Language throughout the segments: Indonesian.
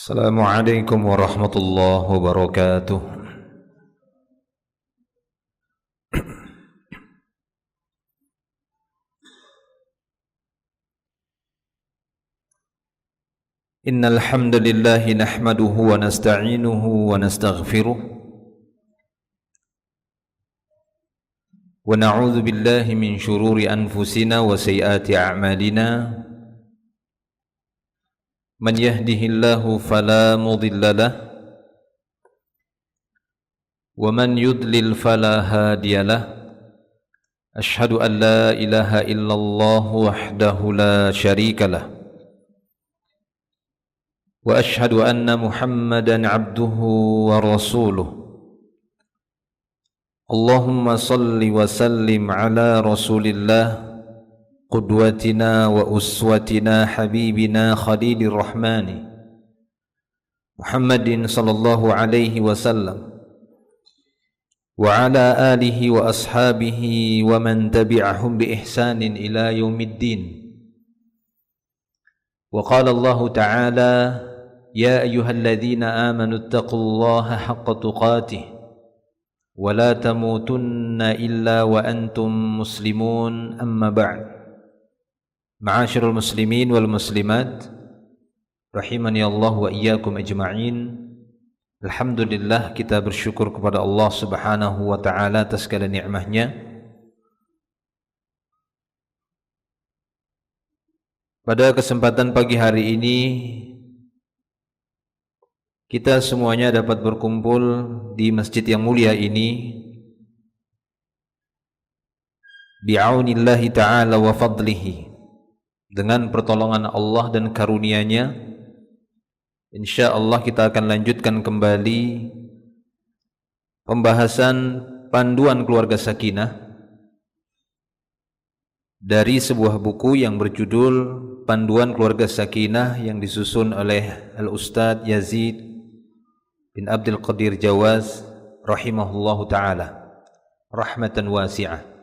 Assalamualaikum warahmatullahi wabarakatuh. Innal hamdalillah nahmaduhu wa nasta'inuhu wa nastaghfiruh wa na'udzu billahi min shururi anfusina wa sayyiati a'malina. Man yahdihillahu fala mudilla lahu wa man yudlil fala hadiya lahu. Ashhadu an la ilaha illallah wahdahu la syarika lahu wa ashhadu anna Muhammadan abduhu wa rasuluh. Allahumma salli wa sallim ala Rasulillah qudwatina wa uswatina habibina khalilur rahmani Muhammadin sallallahu alaihi wasallam wa ala alihi wa ashabihi wa man tabi'ahum bi ihsanin ila yaumiddin. Wa qala Allah ta'ala ya ayyuhalladzina amanu ittaqullaha haqqa tuqatih wa la tamutunna illa wa antum muslimun. Amma ba'd. Ma'asyiral muslimin wal muslimat rahimani Allah wa iyyakum ajma'in. Alhamdulillah, kita bersyukur kepada Allah Subhanahu wa taala atas segala nikmat-Nya. Pada kesempatan pagi hari ini kita semuanya dapat berkumpul di masjid yang mulia ini bi'aunillahi ta'ala wa fadlihi, dengan pertolongan Allah dan karunia-Nya. InsyaAllah kita akan lanjutkan kembali pembahasan panduan keluarga sakinah dari sebuah buku yang berjudul Panduan Keluarga Sakinah yang disusun oleh Al-Ustadz Yazid bin Abdul Qadir Jawaz rahimahullahu ta'ala rahmatan wasi'ah.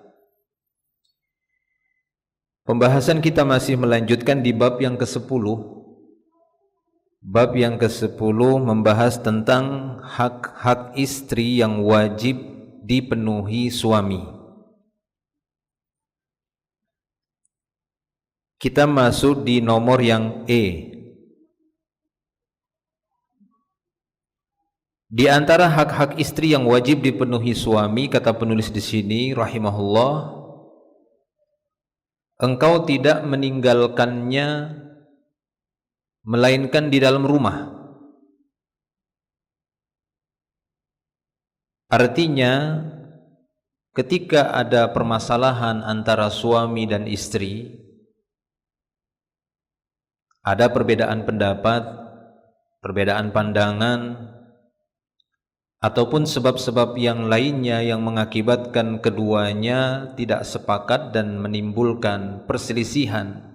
Pembahasan kita masih melanjutkan di bab yang ke-10. Bab yang ke-10 membahas tentang hak-hak istri yang wajib dipenuhi suami. Kita masuk di nomor yang E. Di antara hak-hak istri yang wajib dipenuhi suami, kata penulis di sini rahimahullah, engkau tidak meninggalkannya melainkan di dalam rumah. Artinya, ketika ada permasalahan antara suami dan istri, ada perbedaan pendapat, perbedaan pandangan, ataupun sebab-sebab yang lainnya yang mengakibatkan keduanya tidak sepakat dan menimbulkan perselisihan,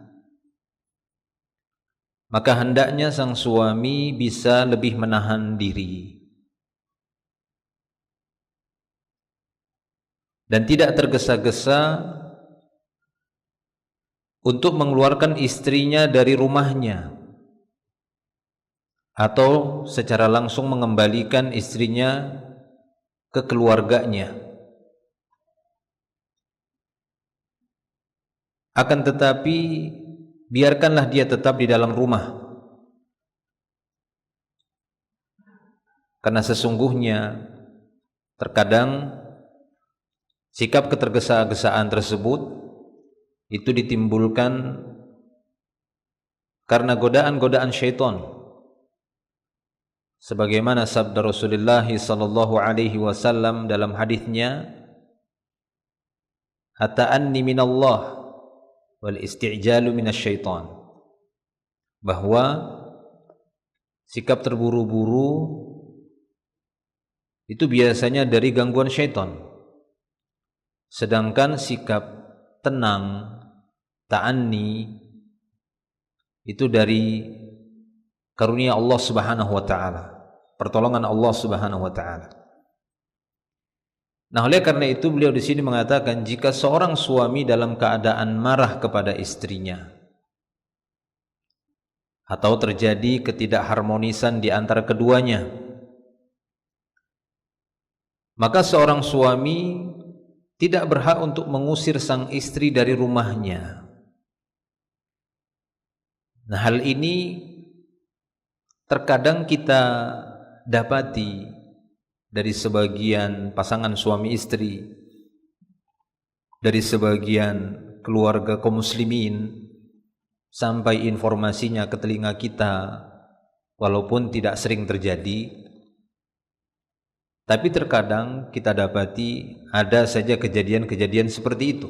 maka hendaknya sang suami bisa lebih menahan diri dan tidak tergesa-gesa untuk mengeluarkan istrinya dari rumahnya atau secara langsung mengembalikan istrinya ke keluarganya. Akan tetapi biarkanlah dia tetap di dalam rumah, karena sesungguhnya terkadang sikap ketergesa-gesaan tersebut itu ditimbulkan karena godaan-godaan syaitan, sebagaimana sabda Rasulullah sallallahu alaihi wasallam dalam hadisnya, "Ata'anni minallah wal isti'jalu minasyaitan," bahwa sikap terburu-buru itu biasanya dari gangguan syaitan, sedangkan sikap tenang, ta'anni, itu dari karunia Allah Subhanahu wa taala, pertolongan Allah Subhanahu wa taala. Nah, oleh karena itu beliau di sini mengatakan, jika seorang suami dalam keadaan marah kepada istrinya atau terjadi ketidakharmonisan di antara keduanya, maka seorang suami tidak berhak untuk mengusir sang istri dari rumahnya. Nah, hal ini terkadang kita dapati dari sebagian pasangan suami istri, dari sebagian keluarga kaum muslimin, sampai informasinya ke telinga kita, walaupun tidak sering terjadi, tapi terkadang kita dapati ada saja kejadian-kejadian seperti itu.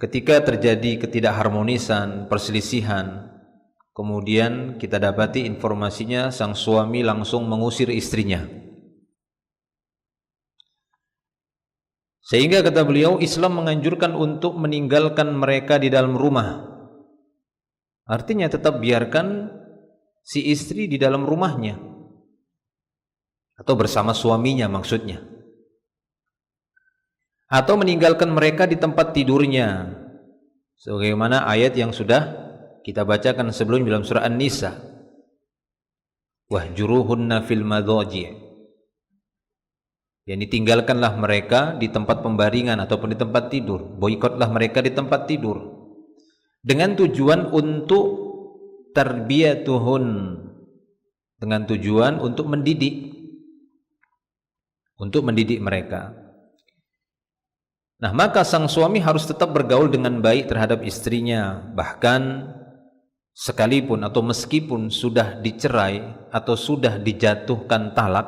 Ketika terjadi ketidakharmonisan, perselisihan, kemudian kita dapati informasinya sang suami langsung mengusir istrinya. Sehingga kata beliau, Islam menganjurkan untuk meninggalkan mereka di dalam rumah. Artinya tetap biarkan si istri di dalam rumahnya, atau bersama suaminya maksudnya. Atau meninggalkan mereka di tempat tidurnya, sebagaimana ayat yang sudah kita bacakan sebelum dalam surah An-Nisa, wahjuruhunna fil madhaji', yakni tinggalkanlah mereka di tempat pembaringan ataupun di tempat tidur, boikotlah mereka di tempat tidur, dengan tujuan untuk tarbiyatuhun, dengan tujuan untuk mendidik mereka. Nah, maka sang suami harus tetap bergaul dengan baik terhadap istrinya, bahkan sekalipun atau meskipun sudah dicerai atau sudah dijatuhkan talak,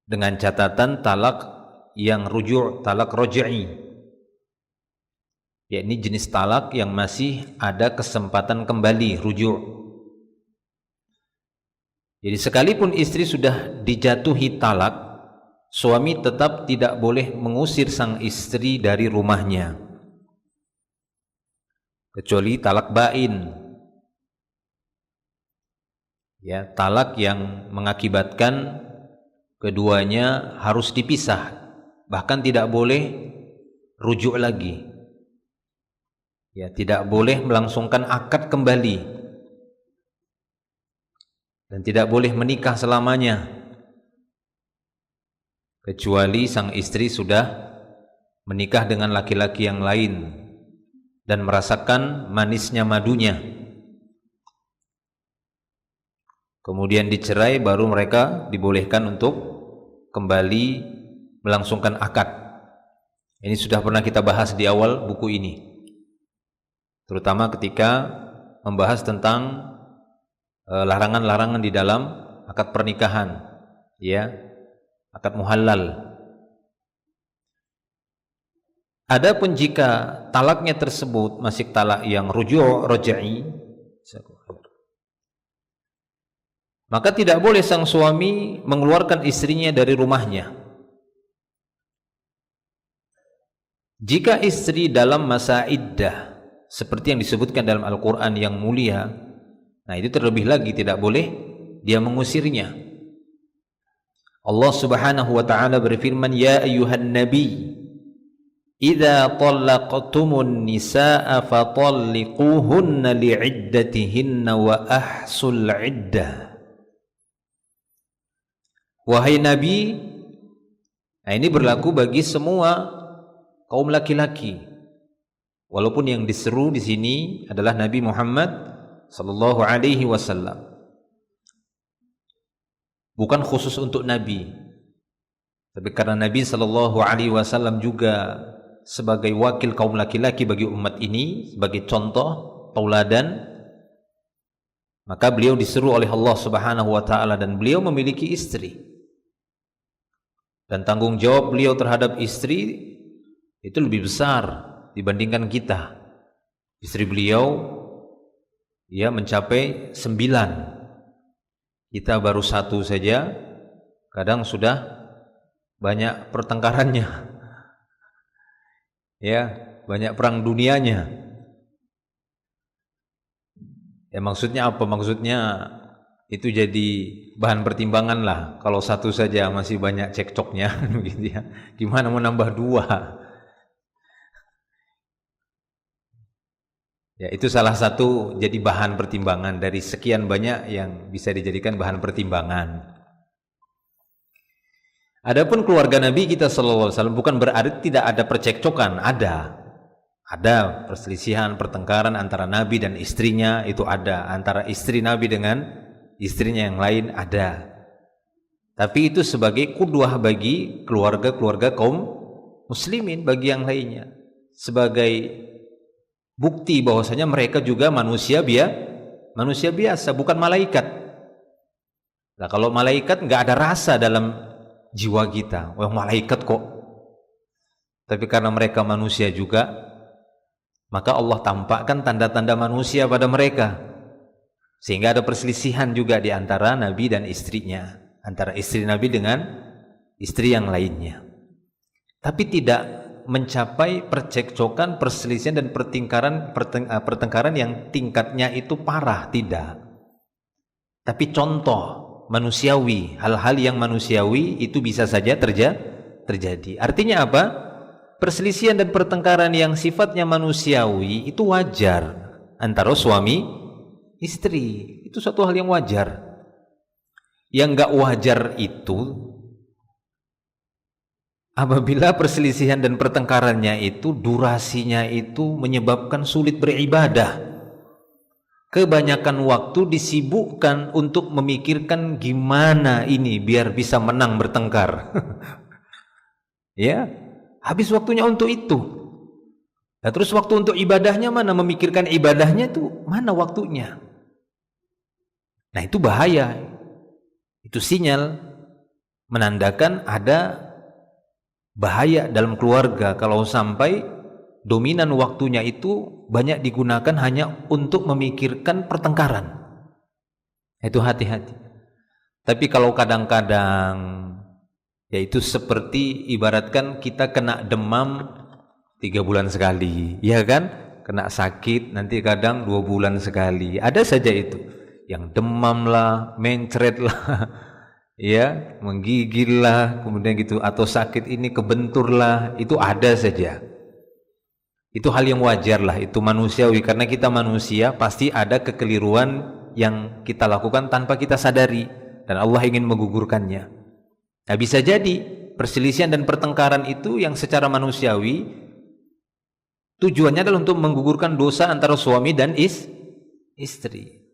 dengan catatan talak yang rujuk, talak roj'i, yakni jenis talak yang masih ada kesempatan kembali, rujuk. Jadi sekalipun istri sudah dijatuhi talak, suami tetap tidak boleh mengusir sang istri dari rumahnya, kecuali talak bain, ya, talak yang mengakibatkan keduanya harus dipisah, bahkan tidak boleh rujuk lagi, ya, tidak boleh melangsungkan akad kembali, dan tidak boleh menikah selamanya, kecuali sang istri sudah menikah dengan laki-laki yang lain dan merasakan manisnya madunya, kemudian dicerai, baru mereka dibolehkan untuk kembali melangsungkan akad. Ini sudah pernah kita bahas di awal buku ini, terutama ketika membahas tentang larangan-larangan di dalam akad pernikahan, ya, akad muhallal. Adapun jika talaknya tersebut masih talak yang rujuk, roj'i, maka tidak boleh sang suami mengeluarkan istrinya dari rumahnya. Jika istri dalam masa iddah, seperti yang disebutkan dalam Al-Quran yang mulia, nah itu terlebih lagi tidak boleh dia mengusirnya. Allah Subhanahu wa taala berfirman, ya ayyuhan nabi, idza talaqtumun nisaa fatalliquhunna li'iddatihinna wa ahsul iddah. Wahai nabi, nah ini berlaku bagi semua kaum laki-laki, walaupun yang diseru di sini adalah Nabi Muhammad sallallahu alaihi wasallam. Bukan khusus untuk Nabi, tapi karena Nabi sallallahu alaihi wasallam juga sebagai wakil kaum laki-laki bagi umat ini, sebagai contoh tauladan, maka beliau disuruh oleh Allah Subhanahu wa taala, dan beliau memiliki istri, dan tanggung jawab beliau terhadap istri itu lebih besar dibandingkan kita. Istri beliau ya mencapai 9, kita baru 1 saja, kadang sudah banyak pertengkarannya, ya, banyak perang dunianya. Ya, maksudnya apa? Maksudnya itu jadi bahan pertimbangan lah. Kalau 1 saja masih banyak cekcoknya, gitu ya. Gimana mau nambah 2? Ya, itu salah satu jadi bahan pertimbangan dari sekian banyak yang bisa dijadikan bahan pertimbangan. Adapun keluarga Nabi kita sallallahu alaihi wasallam bukan berarti tidak ada percekcokan, ada perselisihan, pertengkaran antara Nabi dan istrinya, itu ada, antara istri Nabi dengan istrinya yang lain ada. Tapi itu sebagai qudwah bagi keluarga-keluarga kaum muslimin, bagi yang lainnya, sebagai bukti bahwasanya mereka juga manusia biasa, bukan malaikat. Nah, kalau malaikat nggak ada rasa dalam jiwa kita, wah malaikat kok. Tapi karena mereka manusia juga, maka Allah tampakkan tanda-tanda manusia pada mereka, sehingga ada perselisihan juga di antara Nabi dan istrinya, antara istri Nabi dengan istri yang lainnya. Tapi tidak mencapai percekcokan, perselisihan dan pertengkaran yang tingkatnya itu parah, tidak. Tapi contoh manusiawi, hal-hal yang manusiawi itu bisa saja terjadi. Artinya apa? Perselisihan dan pertengkaran yang sifatnya manusiawi itu wajar antara suami istri, itu suatu hal yang wajar. Yang enggak wajar itu apabila perselisihan dan pertengkarannya itu durasinya itu menyebabkan sulit beribadah. Kebanyakan waktu disibukkan untuk memikirkan gimana ini biar bisa menang bertengkar. Ya, habis waktunya untuk itu. Nah, terus waktu untuk ibadahnya mana? Memikirkan ibadahnya itu mana waktunya? Nah, itu bahaya. Itu sinyal menandakan ada bahaya dalam keluarga kalau sampai dominan waktunya itu banyak digunakan hanya untuk memikirkan pertengkaran. Itu hati-hati. Tapi kalau kadang-kadang, yaitu seperti ibaratkan kita kena demam 3 bulan sekali, ya kan? Kena sakit nanti kadang 2 bulan sekali. Ada saja itu yang demam lah, mencret lah, ya, menggigil lah, kemudian gitu, atau sakit ini kebentur lah, itu ada saja. Itu hal yang wajar lah, itu manusiawi, karena kita manusia pasti ada kekeliruan yang kita lakukan tanpa kita sadari, dan Allah ingin menggugurkannya. Nah, bisa jadi perselisihan dan pertengkaran itu yang secara manusiawi tujuannya adalah untuk menggugurkan dosa antara suami dan istri.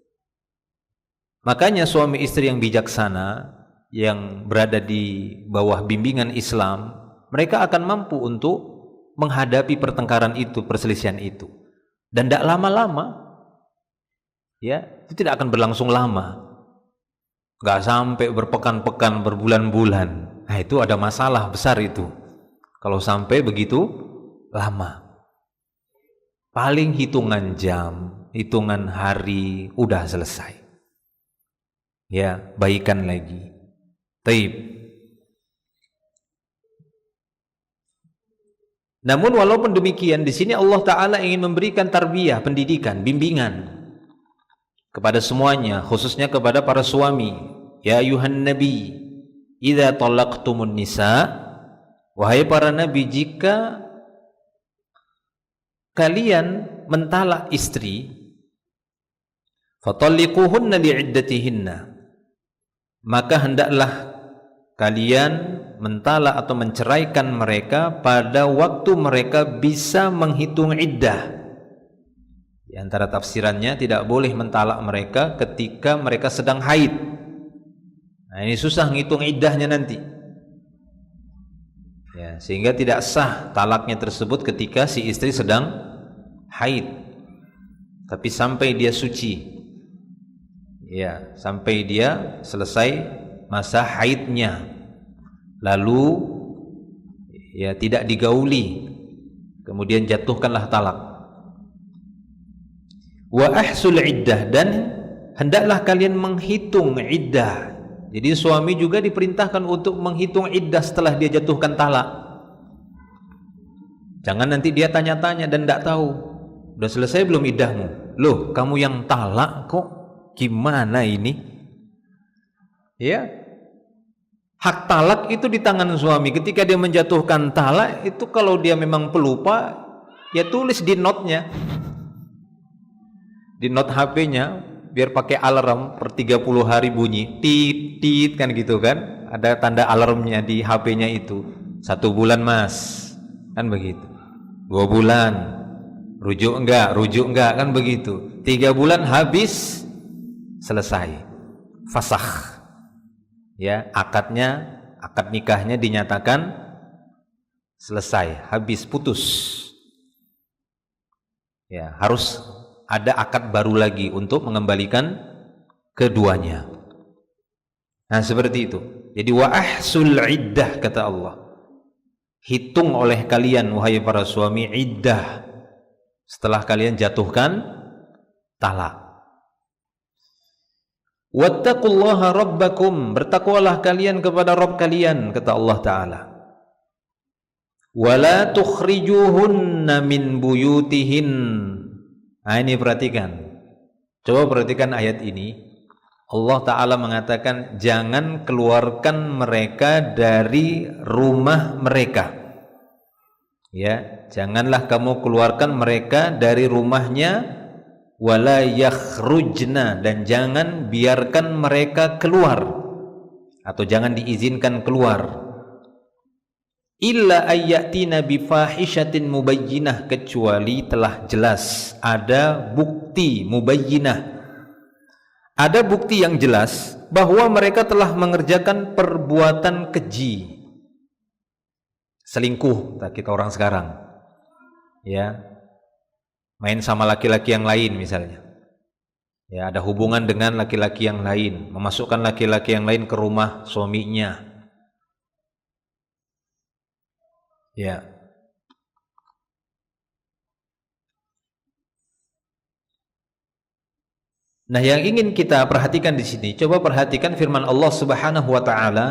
Makanya suami istri yang bijaksana, yang berada di bawah bimbingan Islam, mereka akan mampu untuk menghadapi pertengkaran itu, perselisihan itu, dan tidak lama-lama, ya, itu tidak akan berlangsung lama, nggak sampai berpekan-pekan, berbulan-bulan. Nah, itu ada masalah besar itu kalau sampai begitu lama. Paling hitungan jam, hitungan hari, udah selesai, ya, baikan lagi. Taib. Namun walaupun demikian, di sini Allah Ta'ala ingin memberikan tarbiyah, pendidikan, bimbingan kepada semuanya, khususnya kepada para suami. Ya ayuhan nabi, idza talaqtumun nisa, wahai para nabi, jika kalian mentalak istri, fatalliquhunna li'iddatihinna, maka hendaklah kalian mentalak atau menceraikan mereka pada waktu mereka bisa menghitung iddah. Di antara tafsirannya, tidak boleh mentalak mereka ketika mereka sedang haid. Nah, ini susah ngitung iddahnya nanti, ya, sehingga tidak sah talaknya tersebut ketika si istri sedang haid. Tapi sampai dia suci, ya, sampai dia selesai masa haidnya, lalu ya tidak digauli, kemudian jatuhkanlah talak. Wa ahsul iddah, dan hendaklah kalian menghitung iddah. Jadi suami juga diperintahkan untuk menghitung iddah setelah dia jatuhkan talak. Jangan nanti dia tanya-tanya dan tidak tahu, udah selesai belum iddahmu? Loh, kamu yang talak kok, gimana ini? Ya, hak talak itu di tangan suami. Ketika dia menjatuhkan talak itu, kalau dia memang pelupa, ya tulis di notnya, di note HP-nya biar pakai alarm per 30 hari bunyi tit tit kan gitu kan, ada tanda alarmnya di HP-nya itu. 1 bulan mas kan begitu, 2 bulan rujuk enggak kan begitu, 3 bulan habis, selesai fasakh ya, akad nikahnya dinyatakan selesai, habis, putus ya, harus ada akad baru lagi untuk mengembalikan keduanya. Nah seperti itu. Jadi wa ahsul iddah, kata Allah, hitung oleh kalian wahai para suami iddah setelah kalian jatuhkan talak. Wattaqullaha rabbakum, bertakwalah kalian kepada Rabb kalian, kata Allah Ta'ala. Wala tukhrijuhunna min buyutihin. Nah ini perhatikan, coba perhatikan ayat ini. Allah Ta'ala mengatakan jangan keluarkan mereka dari rumah mereka ya, janganlah kamu keluarkan mereka dari rumahnya. Wala yakhrujna, dan jangan biarkan mereka keluar atau jangan diizinkan keluar. Illa ayyatina bifahishatin mubayyinah, kecuali telah jelas ada bukti mubayyinah, ada bukti yang jelas bahwa mereka telah mengerjakan perbuatan keji, selingkuh kita orang sekarang ya, main sama laki-laki yang lain misalnya ya, ada hubungan dengan laki-laki yang lain, memasukkan laki-laki yang lain ke rumah suaminya ya. Nah, yang ingin kita perhatikan di sini, coba perhatikan firman Allah Subhanahu wa taala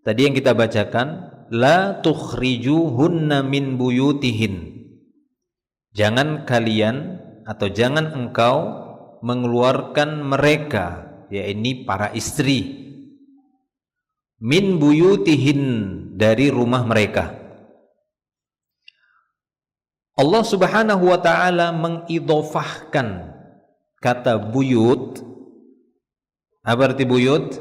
tadi yang kita bacakan, la tukhrijuhunna min buyutihin. Jangan kalian atau jangan engkau mengeluarkan mereka, yakni para istri, min buyutihin, dari rumah mereka. Allah Subhanahu wa taala mengidhofahkan kata buyut. Apa arti buyut?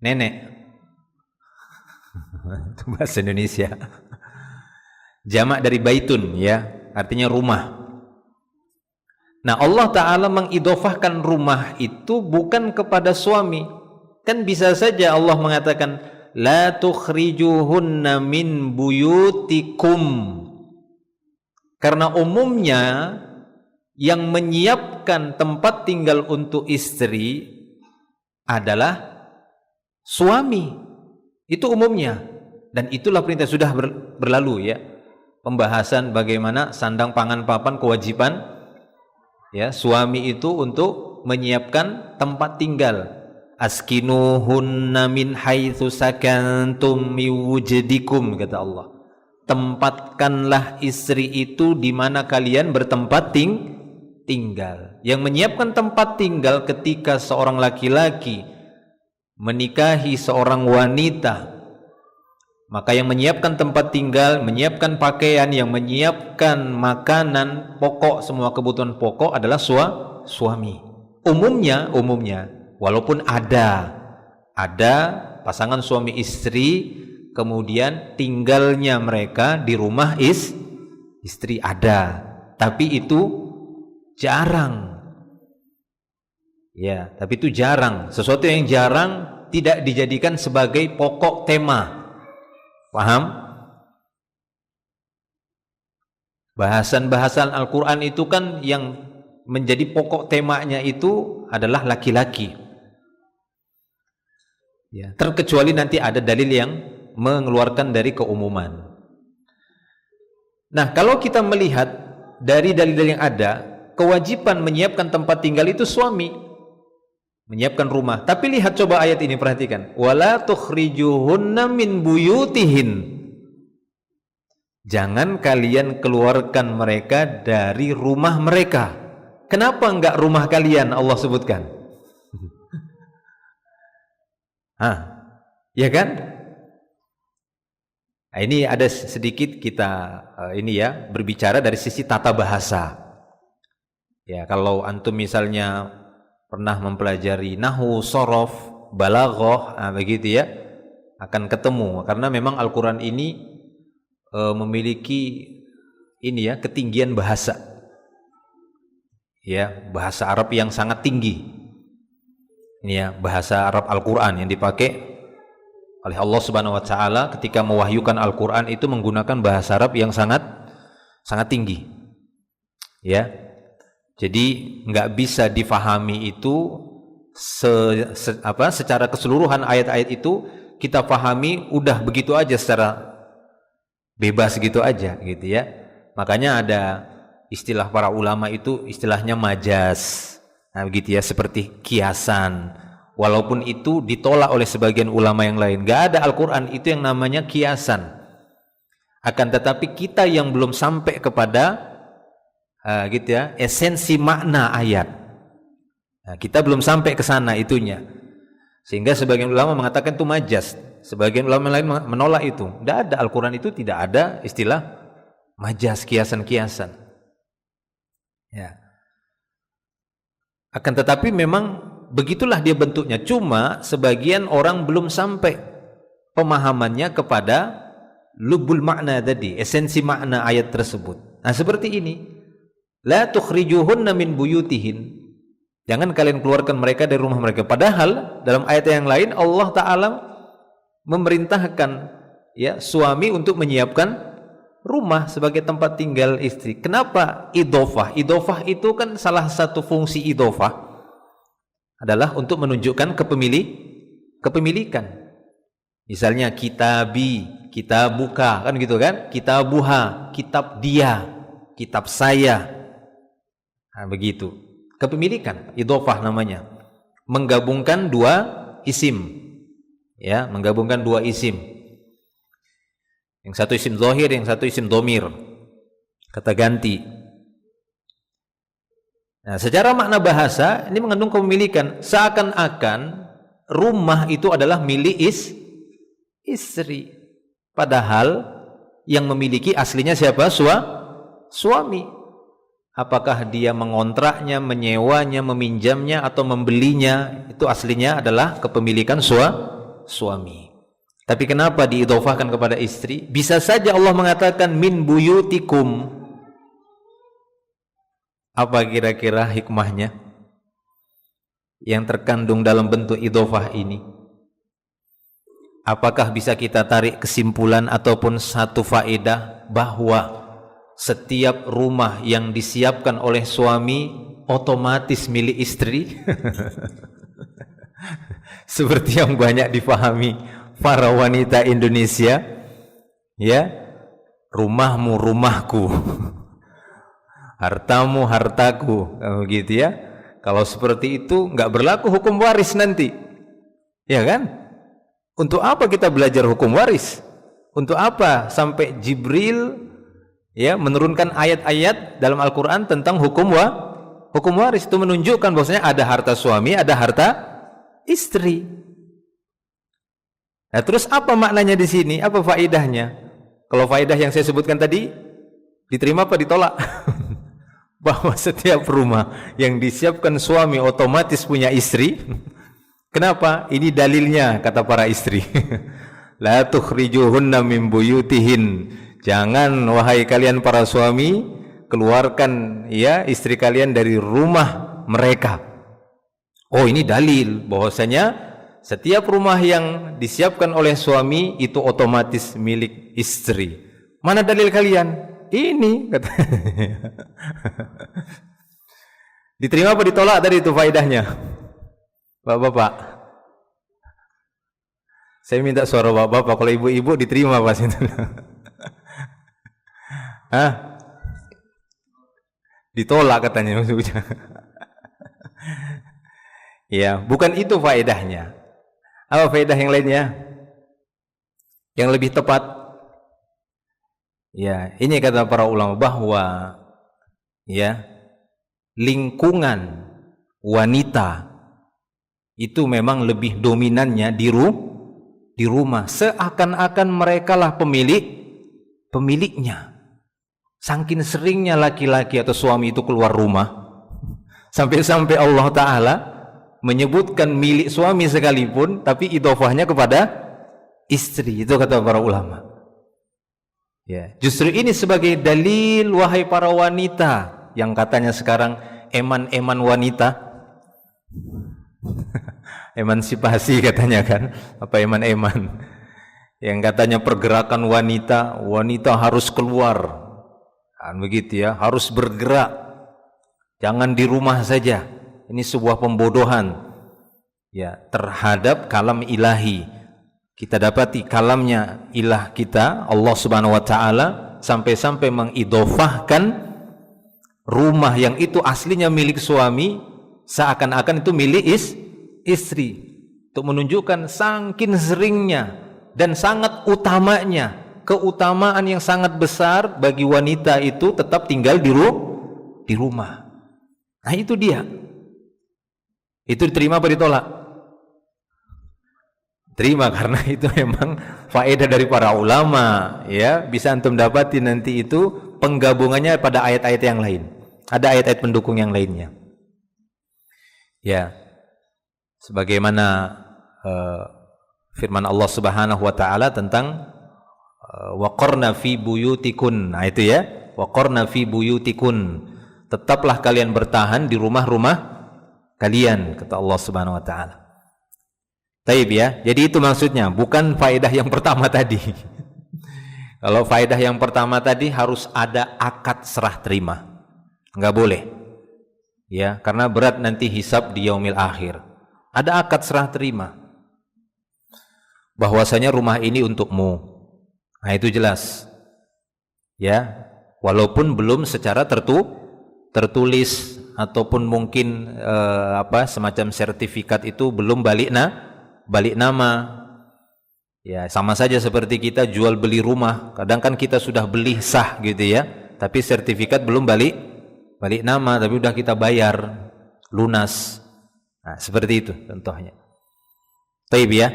Nenek. Itu bahasa Indonesia. Jamak dari baitun ya, artinya rumah. Nah, Allah Ta'ala mengidhofahkan rumah itu bukan kepada suami. Kan bisa saja Allah mengatakan la tukhrijuhunna min buyutikum, karena umumnya yang menyiapkan tempat tinggal untuk istri adalah suami. Itu umumnya, dan itulah perintah sudah berlalu ya, pembahasan bagaimana sandang pangan papan kewajiban ya suami itu untuk menyiapkan tempat tinggal. Askinuhunna min haitsu sakantum min wujdikum, kata Allah. Tempatkanlah istri itu di mana kalian bertempat tinggal. Yang menyiapkan tempat tinggal ketika seorang laki-laki menikahi seorang wanita, maka yang menyiapkan tempat tinggal, menyiapkan pakaian, yang menyiapkan makanan pokok, semua kebutuhan pokok adalah suami. Umumnya, walaupun ada pasangan suami istri, kemudian tinggalnya mereka di rumah istri ada, tapi itu jarang. Ya, tapi itu jarang. Sesuatu yang jarang tidak dijadikan sebagai pokok tema. Paham? Bahasan-bahasan Al-Quran itu kan yang menjadi pokok temanya itu adalah laki-laki ya, terkecuali nanti ada dalil yang mengeluarkan dari keumuman. Nah, kalau kita melihat dari dalil-dalil yang ada, kewajiban menyiapkan tempat tinggal itu suami, menyiapkan rumah. Tapi lihat coba ayat ini, perhatikan. Wala tukhrijuhunna min buyutihin. Jangan kalian keluarkan mereka dari rumah mereka. Kenapa enggak rumah kalian Allah sebutkan? Ya kan? Nah, ini ada sedikit kita ini ya berbicara dari sisi tata bahasa. Ya, kalau antum misalnya pernah mempelajari nahwu, shorof, balaghah, begitu ya, akan ketemu karena memang Al-Qur'an ini memiliki ini ya ketinggian bahasa. Ya, bahasa Arab yang sangat tinggi. Ini ya, bahasa Arab Al-Qur'an yang dipakai oleh Allah Subhanahu wa taala ketika mewahyukan Al-Qur'an itu menggunakan bahasa Arab yang sangat tinggi. Ya. Jadi enggak bisa difahami itu secara keseluruhan ayat-ayat itu kita pahami udah begitu aja secara bebas gitu aja gitu ya. Makanya ada istilah para ulama itu istilahnya majaz. Nah, begitu ya, seperti kiasan. Walaupun itu ditolak oleh sebagian ulama yang lain. Gak ada Al-Quran itu yang namanya kiasan. Akan tetapi kita yang belum sampai kepada gitu ya, esensi makna ayat. Nah, kita belum sampai ke sana itunya. Sehingga sebagian ulama mengatakan itu majaz. Sebagian ulama lain menolak itu. Tidak ada, Al-Quran itu tidak ada istilah majaz, kiasan-kiasan. Ya. Akan tetapi memang begitulah dia bentuknya. Cuma sebagian orang belum sampai pemahamannya kepada lubul makna tadi, esensi makna ayat tersebut. Nah, seperti ini. La tukhrijuhunna min buyutihin. Jangan kalian keluarkan mereka dari rumah mereka. Padahal dalam ayat yang lain Allah Ta'ala memerintahkan ya suami untuk menyiapkan rumah sebagai tempat tinggal istri. Kenapa idhofah? Idhofah itu kan salah satu fungsi idhofah adalah untuk menunjukkan kepemilikan. Misalnya kitabi, kitabuka, kan gitu kan? Kitabuha, kitab dia, kitab saya. Nah, begitu. Kepemilikan, idhofah namanya. Menggabungkan dua isim. Ya, menggabungkan dua isim. Yang satu isim zahir, yang satu isim dhamir. Kata ganti. Nah, secara makna bahasa ini mengandung kepemilikan, seakan-akan rumah itu adalah milik istri. Padahal yang memiliki aslinya siapa? Suami. Apakah dia mengontraknya, menyewanya, meminjamnya atau membelinya, itu aslinya adalah kepemilikan suami. Tapi kenapa diidhofahkan kepada istri? Bisa saja Allah mengatakan min buyutikum. Apa kira-kira hikmahnya yang terkandung dalam bentuk idhofah ini? Apakah bisa kita tarik kesimpulan ataupun satu faedah bahwa setiap rumah yang disiapkan oleh suami otomatis milik istri? Seperti yang banyak difahami para wanita Indonesia, ya, rumahmu rumahku, hartamu hartaku, gitu ya. Kalau seperti itu nggak berlaku hukum waris nanti, ya kan? Untuk apa kita belajar hukum waris? Untuk apa sampai Jibril ya menurunkan ayat-ayat dalam Al-Quran tentang hukum waris? Itu menunjukkan bahwasanya ada harta suami, ada harta istri. Nah, terus apa maknanya di sini? Apa faedahnya? Kalau faedah yang saya sebutkan tadi diterima apa ditolak? Bahwa setiap rumah yang disiapkan suami otomatis punya istri. Kenapa? Ini dalilnya kata para istri. La tukhrijuhunna min buyutihin. Jangan wahai kalian para suami keluarkan ya istri kalian dari rumah mereka. Oh, ini dalil bahwasanya setiap rumah yang disiapkan oleh suami itu otomatis milik istri. Mana dalil kalian? Ini kata. Diterima apa ditolak tadi itu faedahnya? Bapak-bapak, saya minta suara bapak-bapak. Kalau ibu-ibu diterima pas itu. Hah? Ditolak katanya maksudnya. Ya, bukan itu faedahnya. Apa faedah yang lainnya? Yang lebih tepat? Ya, ini kata para ulama bahwa ya lingkungan wanita itu memang lebih dominannya di rumah, seakan-akan merekalah pemiliknya. Saking seringnya laki-laki atau suami itu keluar rumah, sampai-sampai Allah Ta'ala menyebutkan milik suami sekalipun, tapi idhofahnya kepada istri. Itu kata para ulama. Ya, justru ini sebagai dalil, wahai para wanita yang katanya sekarang eman-eman wanita, emansipasi katanya kan, apa eman-eman, yang katanya pergerakan wanita harus keluar. Kan begitu ya, harus bergerak, jangan di rumah saja. Ini sebuah pembodohan ya terhadap kalam ilahi. Kita dapati kalamnya ilah kita, Allah Subhanahu wa taala, sampai-sampai mengidhofahkan rumah yang itu aslinya milik suami seakan-akan itu milik istri, untuk menunjukkan saking seringnya dan sangat utamanya, keutamaan yang sangat besar bagi wanita itu tetap tinggal di rumah. Nah itu dia. Itu diterima apa ditolak? Terima, karena itu memang faedah dari para ulama, ya. Bisa antum dapati nanti itu penggabungannya pada ayat-ayat yang lain. Ada ayat-ayat pendukung yang lainnya. Ya. Sebagaimana firman Allah Subhanahu wa taala tentang waqarna fi buyutikun. Nah itu ya, waqarna fi buyutikun. Tetaplah kalian bertahan di rumah-rumah kalian, kata Allah Subhanahu wa taala. Taib ya. Jadi itu maksudnya, bukan faedah yang pertama tadi. Kalau faedah yang pertama tadi harus ada akad serah terima. Enggak boleh. Ya, karena berat nanti hisab di yaumil akhir. Ada akad serah terima. Bahwasanya rumah ini untukmu. Nah itu jelas. Ya, walaupun belum secara tertulis ataupun mungkin semacam sertifikat itu belum balik nama. Ya, sama saja seperti kita jual beli rumah. Kadang kan kita sudah beli sah gitu ya, tapi sertifikat belum balik nama, tapi udah kita bayar lunas. Nah, seperti itu contohnya. Taib ya.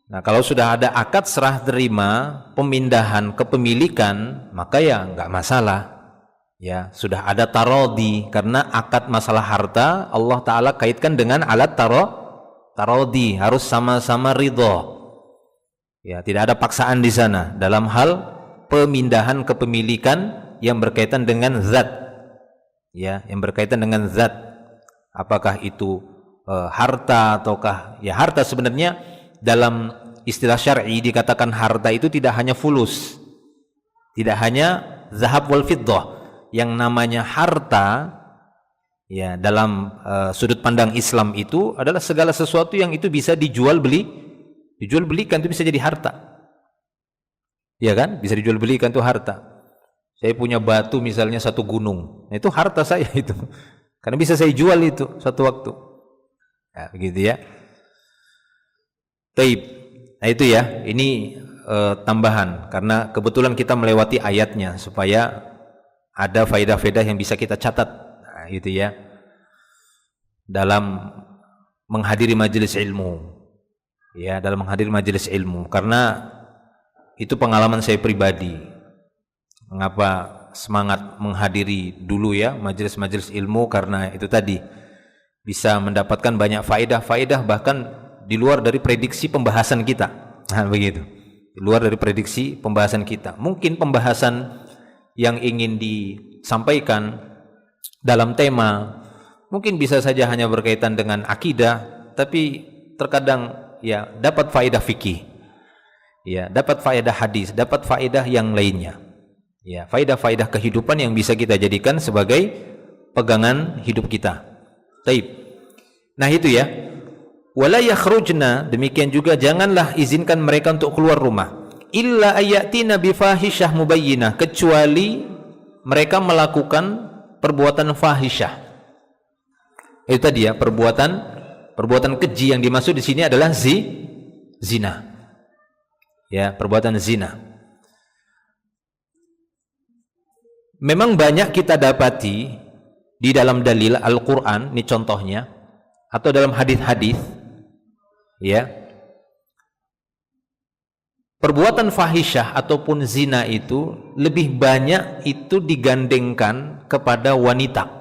Nah, kalau sudah ada akad serah terima, pemindahan kepemilikan, maka ya enggak masalah. Ya, sudah ada tarodi, karena akad masalah harta Allah Ta'ala kaitkan dengan alat tarodi, harus sama-sama ridho. Ya, tidak ada paksaan di sana dalam hal pemindahan kepemilikan yang berkaitan dengan zat. Ya, yang berkaitan dengan zat. Apakah itu harta ataukah ya harta, sebenarnya dalam istilah syar'i dikatakan harta itu tidak hanya fulus, tidak hanya zahab wal fiddah. Yang namanya harta ya dalam sudut pandang Islam itu adalah segala sesuatu yang itu bisa dijual belikan, itu bisa jadi harta. Ya kan? Bisa dijual belikan itu harta. Saya punya batu misalnya satu gunung, nah, itu harta saya itu. Karena bisa saya jual itu suatu waktu. Ya, begitu ya. Taib. Nah itu ya, ini tambahan karena kebetulan kita melewati ayatnya supaya ada faedah-faedah yang bisa kita catat. Nah, gitu ya. Dalam menghadiri majelis ilmu. Ya, dalam menghadiri majelis ilmu, karena itu pengalaman saya pribadi. Mengapa semangat menghadiri dulu ya majelis-majelis ilmu, karena itu tadi bisa mendapatkan banyak faedah-faedah bahkan di luar dari prediksi pembahasan kita. Nah, begitu. Di luar dari prediksi pembahasan kita. Mungkin pembahasan yang ingin disampaikan dalam tema mungkin bisa saja hanya berkaitan dengan akidah, tapi terkadang ya dapat faedah fikih. Ya, dapat faedah hadis, dapat faedah yang lainnya. Ya, faedah-faedah kehidupan yang bisa kita jadikan sebagai pegangan hidup kita. Taib. Nah, itu ya. Wala yakhrujna, demikian juga janganlah izinkan mereka untuk keluar rumah illa ayatina bifahisyah mubayyinah, kecuali mereka melakukan perbuatan fahisyah. Itu tadi ya, perbuatan keji. Yang dimaksud di sini adalah zina. Ya, perbuatan zina. Memang banyak kita dapati di dalam dalil Al-Qur'an, ini contohnya, atau dalam hadis-hadis ya, perbuatan fahisyah ataupun zina itu lebih banyak itu digandengkan kepada wanita.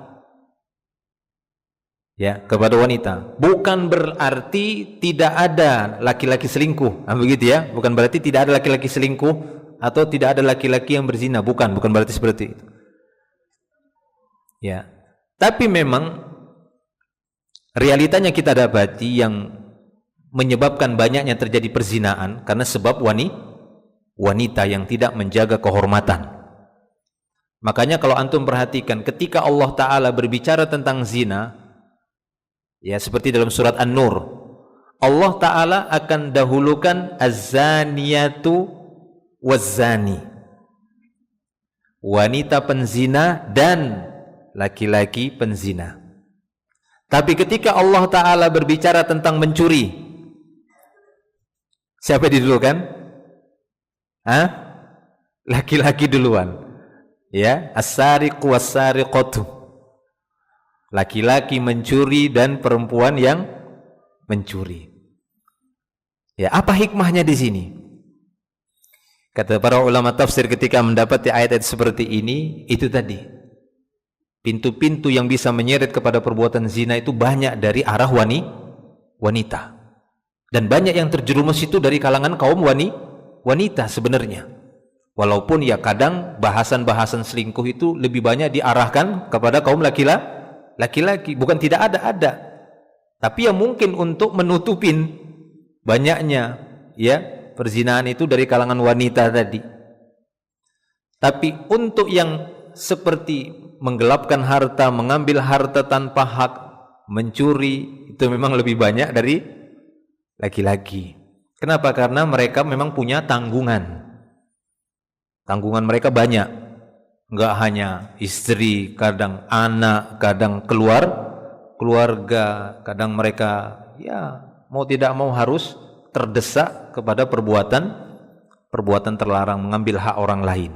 Ya, kepada wanita. Bukan berarti tidak ada laki-laki selingkuh. Begitu ya. Bukan berarti tidak ada laki-laki selingkuh atau tidak ada laki-laki yang berzina. Bukan berarti seperti itu. Ya. Tapi memang realitanya kita dapati yang menyebabkan banyaknya terjadi perzinaan karena sebab wanita yang tidak menjaga kehormatan. Makanya kalau antum perhatikan ketika Allah Ta'ala berbicara tentang zina, ya seperti dalam surat An-Nur, Allah Ta'ala akan dahulukan az-zaniyatu waz-zani, wanita penzina dan laki-laki penzina. Tapi ketika Allah Ta'ala berbicara tentang mencuri, siapa didulukan? Laki-laki duluan. Ya, as-sariqu was-sariqatu. Laki-laki mencuri dan perempuan yang mencuri. Ya, apa hikmahnya di sini? Kata para ulama tafsir ketika mendapati ayat-ayat seperti ini, itu tadi. Pintu-pintu yang bisa menyeret kepada perbuatan zina itu banyak dari arah wanita. Dan banyak yang terjerumus itu dari kalangan kaum wanita sebenarnya. Walaupun ya kadang bahasan-bahasan selingkuh itu lebih banyak diarahkan kepada kaum laki-laki. Bukan tidak ada. Tapi ya mungkin untuk menutupin banyaknya ya perzinahan itu dari kalangan wanita tadi. Tapi untuk yang seperti menggelapkan harta, mengambil harta tanpa hak, mencuri, itu memang lebih banyak dari laki-laki. Kenapa? Karena mereka memang punya tanggungan. Tanggungan mereka banyak. Enggak hanya istri, kadang anak, kadang keluarga, kadang mereka ya mau tidak mau harus terdesak kepada perbuatan terlarang, mengambil hak orang lain.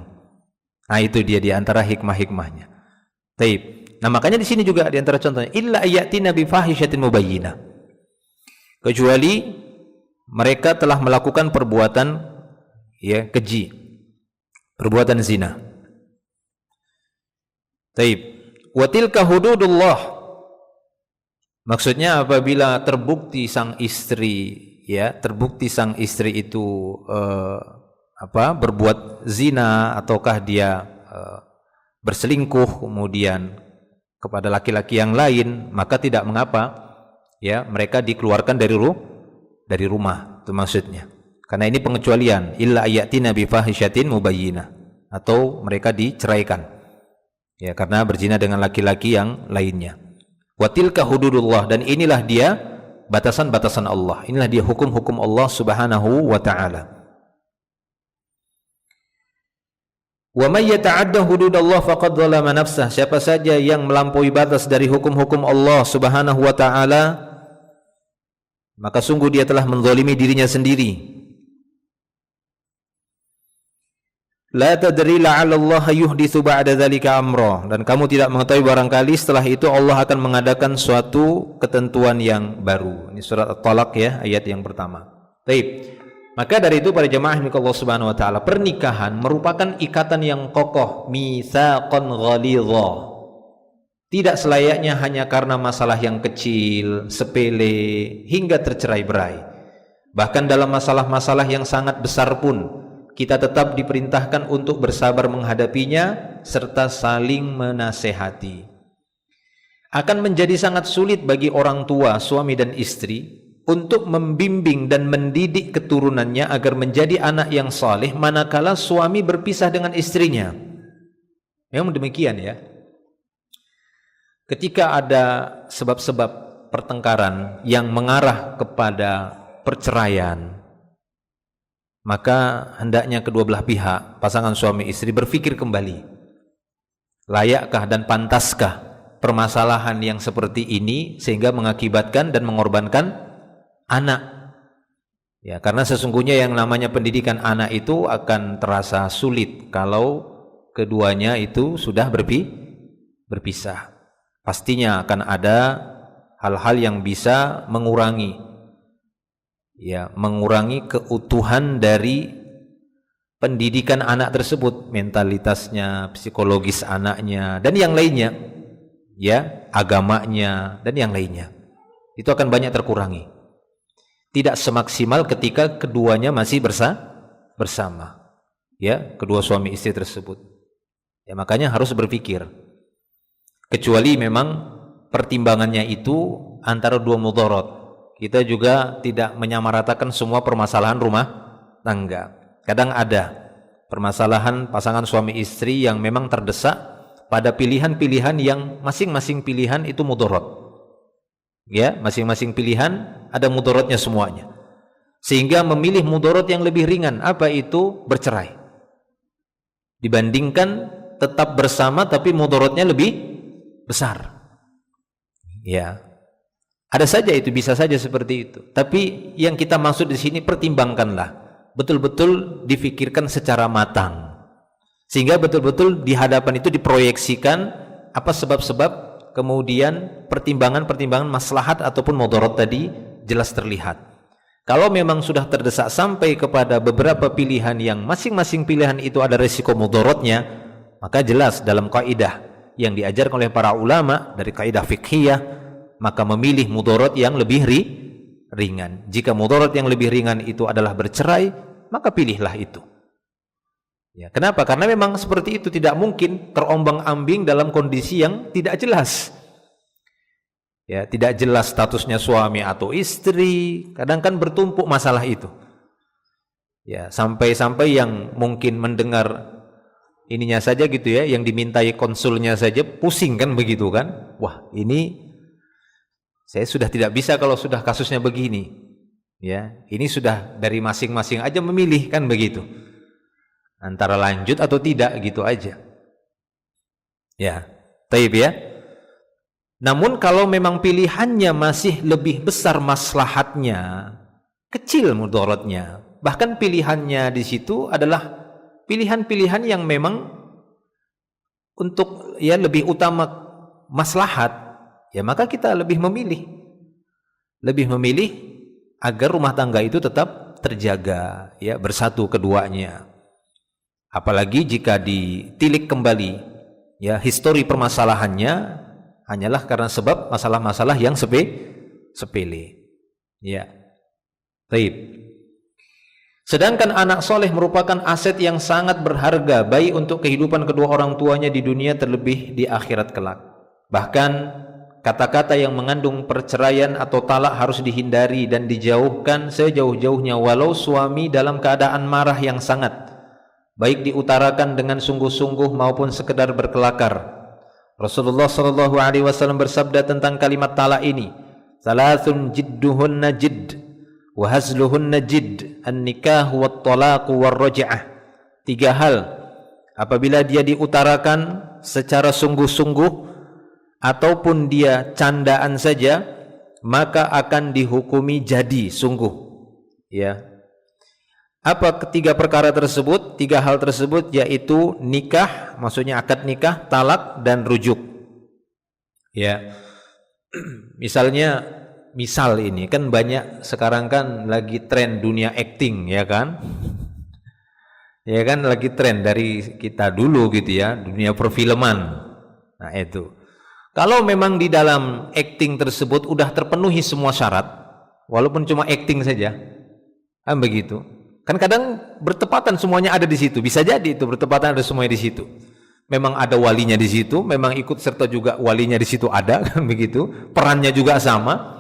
Nah, itu dia di antara hikmah-hikmahnya. Taib. Nah, makanya di sini juga di antara contohnya illa ayatina bi fahishatin mubayyinah. Kecuali mereka telah melakukan perbuatan ya keji, perbuatan zina. Taib. Wa tilka hududullah. Maksudnya apabila terbukti sang istri itu berbuat zina ataukah dia berselingkuh kemudian kepada laki-laki yang lain, maka tidak mengapa ya mereka dikeluarkan dari rumah, itu maksudnya. Karena ini pengecualian, illa ayatina bi fahishatin mubayyinah, atau mereka diceraikan ya karena berzina dengan laki-laki yang lainnya. Wa tilka hududullah, dan inilah dia batasan-batasan Allah, inilah dia hukum-hukum Allah Subhanahu wa ta'ala. Wa may yata'adda hududallah faqad zalama nafsah. Siapa saja yang melampaui batas dari hukum-hukum Allah Subhanahu wa ta'ala, maka sungguh dia telah menzalimi dirinya sendiri. La tadri la'alla Allah yuhditsu ba'da dzalika amra, dan kamu tidak mengetahui barangkali setelah itu Allah akan mengadakan suatu ketentuan yang baru. Ini surat At-Talaq ya, ayat yang pertama. Baik. Maka dari itu para jemaah milik Allah Subhanahu wa taala, pernikahan merupakan ikatan yang kokoh, mitsaqan ghalidha. Tidak selayaknya hanya karena masalah yang kecil, sepele hingga tercerai-berai. Bahkan dalam masalah-masalah yang sangat besar pun kita tetap diperintahkan untuk bersabar menghadapinya serta saling menasehati. Akan menjadi sangat sulit bagi orang tua, suami dan istri untuk membimbing dan mendidik keturunannya agar menjadi anak yang saleh manakala suami berpisah dengan istrinya. Memang demikian ya. Ketika ada sebab-sebab pertengkaran yang mengarah kepada perceraian, maka hendaknya kedua belah pihak, pasangan suami istri berpikir kembali. Layakkah dan pantaskah permasalahan yang seperti ini sehingga mengakibatkan dan mengorbankan anak? Ya, karena sesungguhnya yang namanya pendidikan anak itu akan terasa sulit kalau keduanya itu sudah berpisah. Pastinya akan ada hal-hal yang bisa mengurangi keutuhan dari pendidikan anak tersebut, mentalitasnya, psikologis anaknya, dan yang lainnya, ya, agamanya dan yang lainnya. Itu akan banyak terkurangi. Tidak semaksimal ketika keduanya masih bersama. Ya, kedua suami istri tersebut. Ya, makanya harus berpikir. Kecuali memang pertimbangannya itu antara dua mudarat. Kita juga tidak menyamaratakan semua permasalahan rumah tangga. Kadang ada permasalahan pasangan suami istri yang memang terdesak pada pilihan-pilihan yang masing-masing pilihan itu mudarat. Ya, masing-masing pilihan ada mudaratnya semuanya. Sehingga memilih mudarat yang lebih ringan, apa itu? Bercerai. Dibandingkan tetap bersama tapi mudaratnya lebih besar. Ya. Ada saja itu, bisa saja seperti itu. Tapi yang kita maksud di sini, pertimbangkanlah, betul-betul difikirkan secara matang. Sehingga betul-betul di hadapan itu diproyeksikan apa sebab-sebab, kemudian pertimbangan-pertimbangan maslahat ataupun mudarat tadi jelas terlihat. Kalau memang sudah terdesak sampai kepada beberapa pilihan yang masing-masing pilihan itu ada resiko mudaratnya, maka jelas dalam kaidah yang diajarkan oleh para ulama dari kaidah fiqhiyah, maka memilih mudarat yang lebih ringan. Jika mudarat yang lebih ringan itu adalah bercerai, maka pilihlah itu. Ya, kenapa? Karena memang seperti itu, tidak mungkin terombang-ambing dalam kondisi yang tidak jelas. Ya, tidak jelas statusnya suami atau istri. Kadang kan bertumpuk masalah itu. Ya, sampai-sampai yang mungkin mendengar ininya saja gitu ya, yang dimintai konsulnya saja pusing kan begitu kan? Wah, ini saya sudah tidak bisa kalau sudah kasusnya begini. Ya, ini sudah dari masing-masing aja memilih kan begitu. Antara lanjut atau tidak gitu aja. Ya, taib ya. Namun kalau memang pilihannya masih lebih besar maslahatnya, kecil mudaratnya. Bahkan pilihannya di situ adalah pilihan-pilihan yang memang untuk ya lebih utama maslahat, ya maka kita lebih memilih agar rumah tangga itu tetap terjaga, ya bersatu keduanya. Apalagi jika ditilik kembali ya histori permasalahannya hanyalah karena sebab masalah-masalah yang sepele. Ya. Baik. Sedangkan anak soleh merupakan aset yang sangat berharga baik untuk kehidupan kedua orang tuanya di dunia terlebih di akhirat kelak. Bahkan kata-kata yang mengandung perceraian atau talak harus dihindari dan dijauhkan sejauh-jauhnya walau suami dalam keadaan marah yang sangat, baik diutarakan dengan sungguh-sungguh maupun sekedar berkelakar. Rasulullah sallallahu alaihi wasallam bersabda tentang kalimat talak ini, "Salasun jidduhunna jidd wa hazluhunna jidd, an-nikah wat talaq war raj'ah." 3 hal apabila dia diutarakan secara sungguh-sungguh ataupun dia candaan saja, maka akan dihukumi jadi sungguh. Ya. Apa ketiga perkara tersebut? 3 hal tersebut yaitu nikah, maksudnya akad nikah, talak dan rujuk. Ya. Misal ini kan banyak sekarang kan lagi tren dunia acting, ya kan? Ya kan lagi tren dari kita dulu gitu ya, dunia perfilman. Nah, itu. Kalau memang di dalam acting tersebut udah terpenuhi semua syarat, walaupun cuma acting saja, kan begitu. Kan kadang bertepatan semuanya ada di situ. Bisa jadi itu bertepatan ada semuanya di situ. Memang ada walinya di situ, memang ikut serta juga walinya di situ ada kan begitu. Perannya juga sama.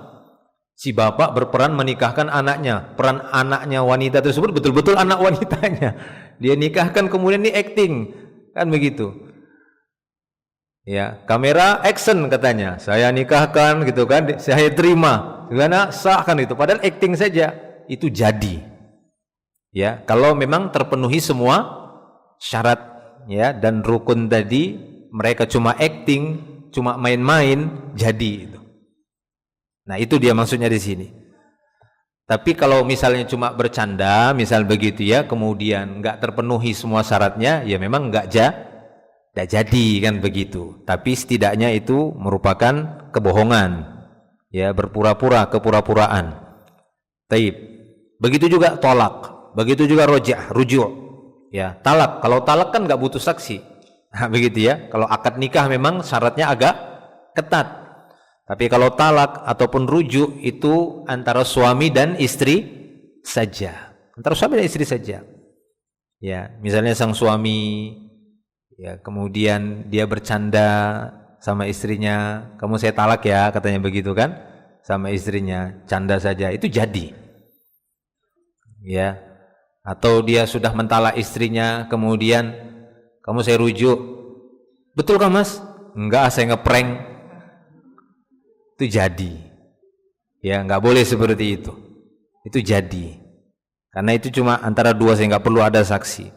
Si bapak berperan menikahkan anaknya. Peran anaknya wanita tersebut betul-betul anak wanitanya. Dia nikahkan kemudian ini acting kan begitu. Ya, kamera action katanya. Saya nikahkan gitu kan, saya terima. Gimana sah kan itu. Padahal acting saja itu jadi. Ya, kalau memang terpenuhi semua syarat ya dan rukun tadi, mereka cuma acting, cuma main-main, jadi itu. Nah, itu dia maksudnya di sini. Tapi kalau misalnya cuma bercanda, misal begitu ya, kemudian enggak terpenuhi semua syaratnya, ya memang enggak jadi kan begitu. Tapi setidaknya itu merupakan kebohongan. Ya, berpura-pura, kepura-puraan. Taib. Begitu juga tolak. Begitu juga rujuk. Ya, talak. Kalau talak kan nggak butuh saksi. Nah, begitu ya. Kalau akad nikah memang syaratnya agak ketat. Tapi kalau talak ataupun rujuk itu antara suami dan istri saja. Antara suami dan istri saja. Ya, misalnya sang suami ya kemudian dia bercanda sama istrinya, "Kamu saya talak ya," katanya begitu kan? Sama istrinya, canda saja, itu jadi. Ya. Atau dia sudah mentalak istrinya, kemudian, "Kamu saya rujuk." "Betul kan Mas?" "Enggak, saya ngeprank." Itu jadi. Ya, enggak boleh seperti itu. Itu jadi. Karena itu cuma antara dua, saya enggak perlu ada saksi.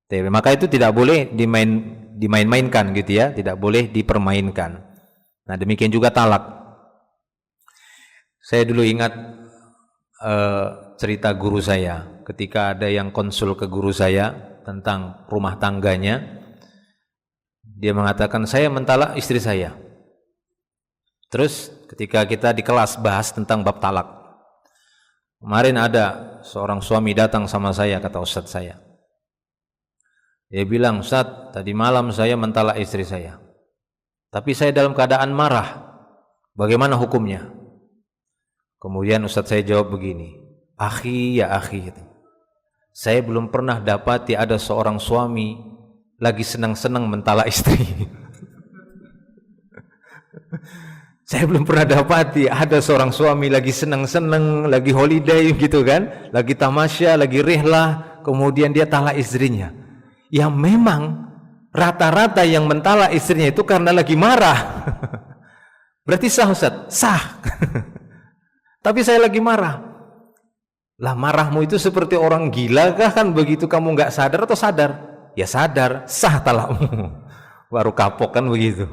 Maka itu tidak boleh dimain-mainkan gitu ya, tidak boleh dipermainkan. Nah, demikian juga talak. Saya dulu ingat cerita guru saya ketika ada yang konsul ke guru saya tentang rumah tangganya. Dia mengatakan, "Saya mentalak istri saya." Terus ketika kita di kelas bahas tentang bab talak, kemarin ada seorang suami datang sama saya, kata ustadz saya. Dia bilang, "Ustadz, tadi malam saya mentalak istri saya, tapi saya dalam keadaan marah. Bagaimana hukumnya?" Kemudian ustadz saya jawab begini, "Akhi ya akhi, saya belum pernah dapati ada seorang suami lagi senang-senang mentalak istri." Saya belum pernah dapati ada seorang suami lagi senang-senang, lagi holiday gitu kan, lagi tamasya, lagi rihlah, kemudian dia talak istrinya. Ya memang rata-rata yang mentalak istrinya itu karena lagi marah. Berarti sah Ustaz? Sah. Tapi saya lagi marah. Lah marahmu itu seperti orang gila kah, kan begitu kamu nggak sadar atau sadar? Ya sadar, sah talakmu. Baru kapok kan begitu.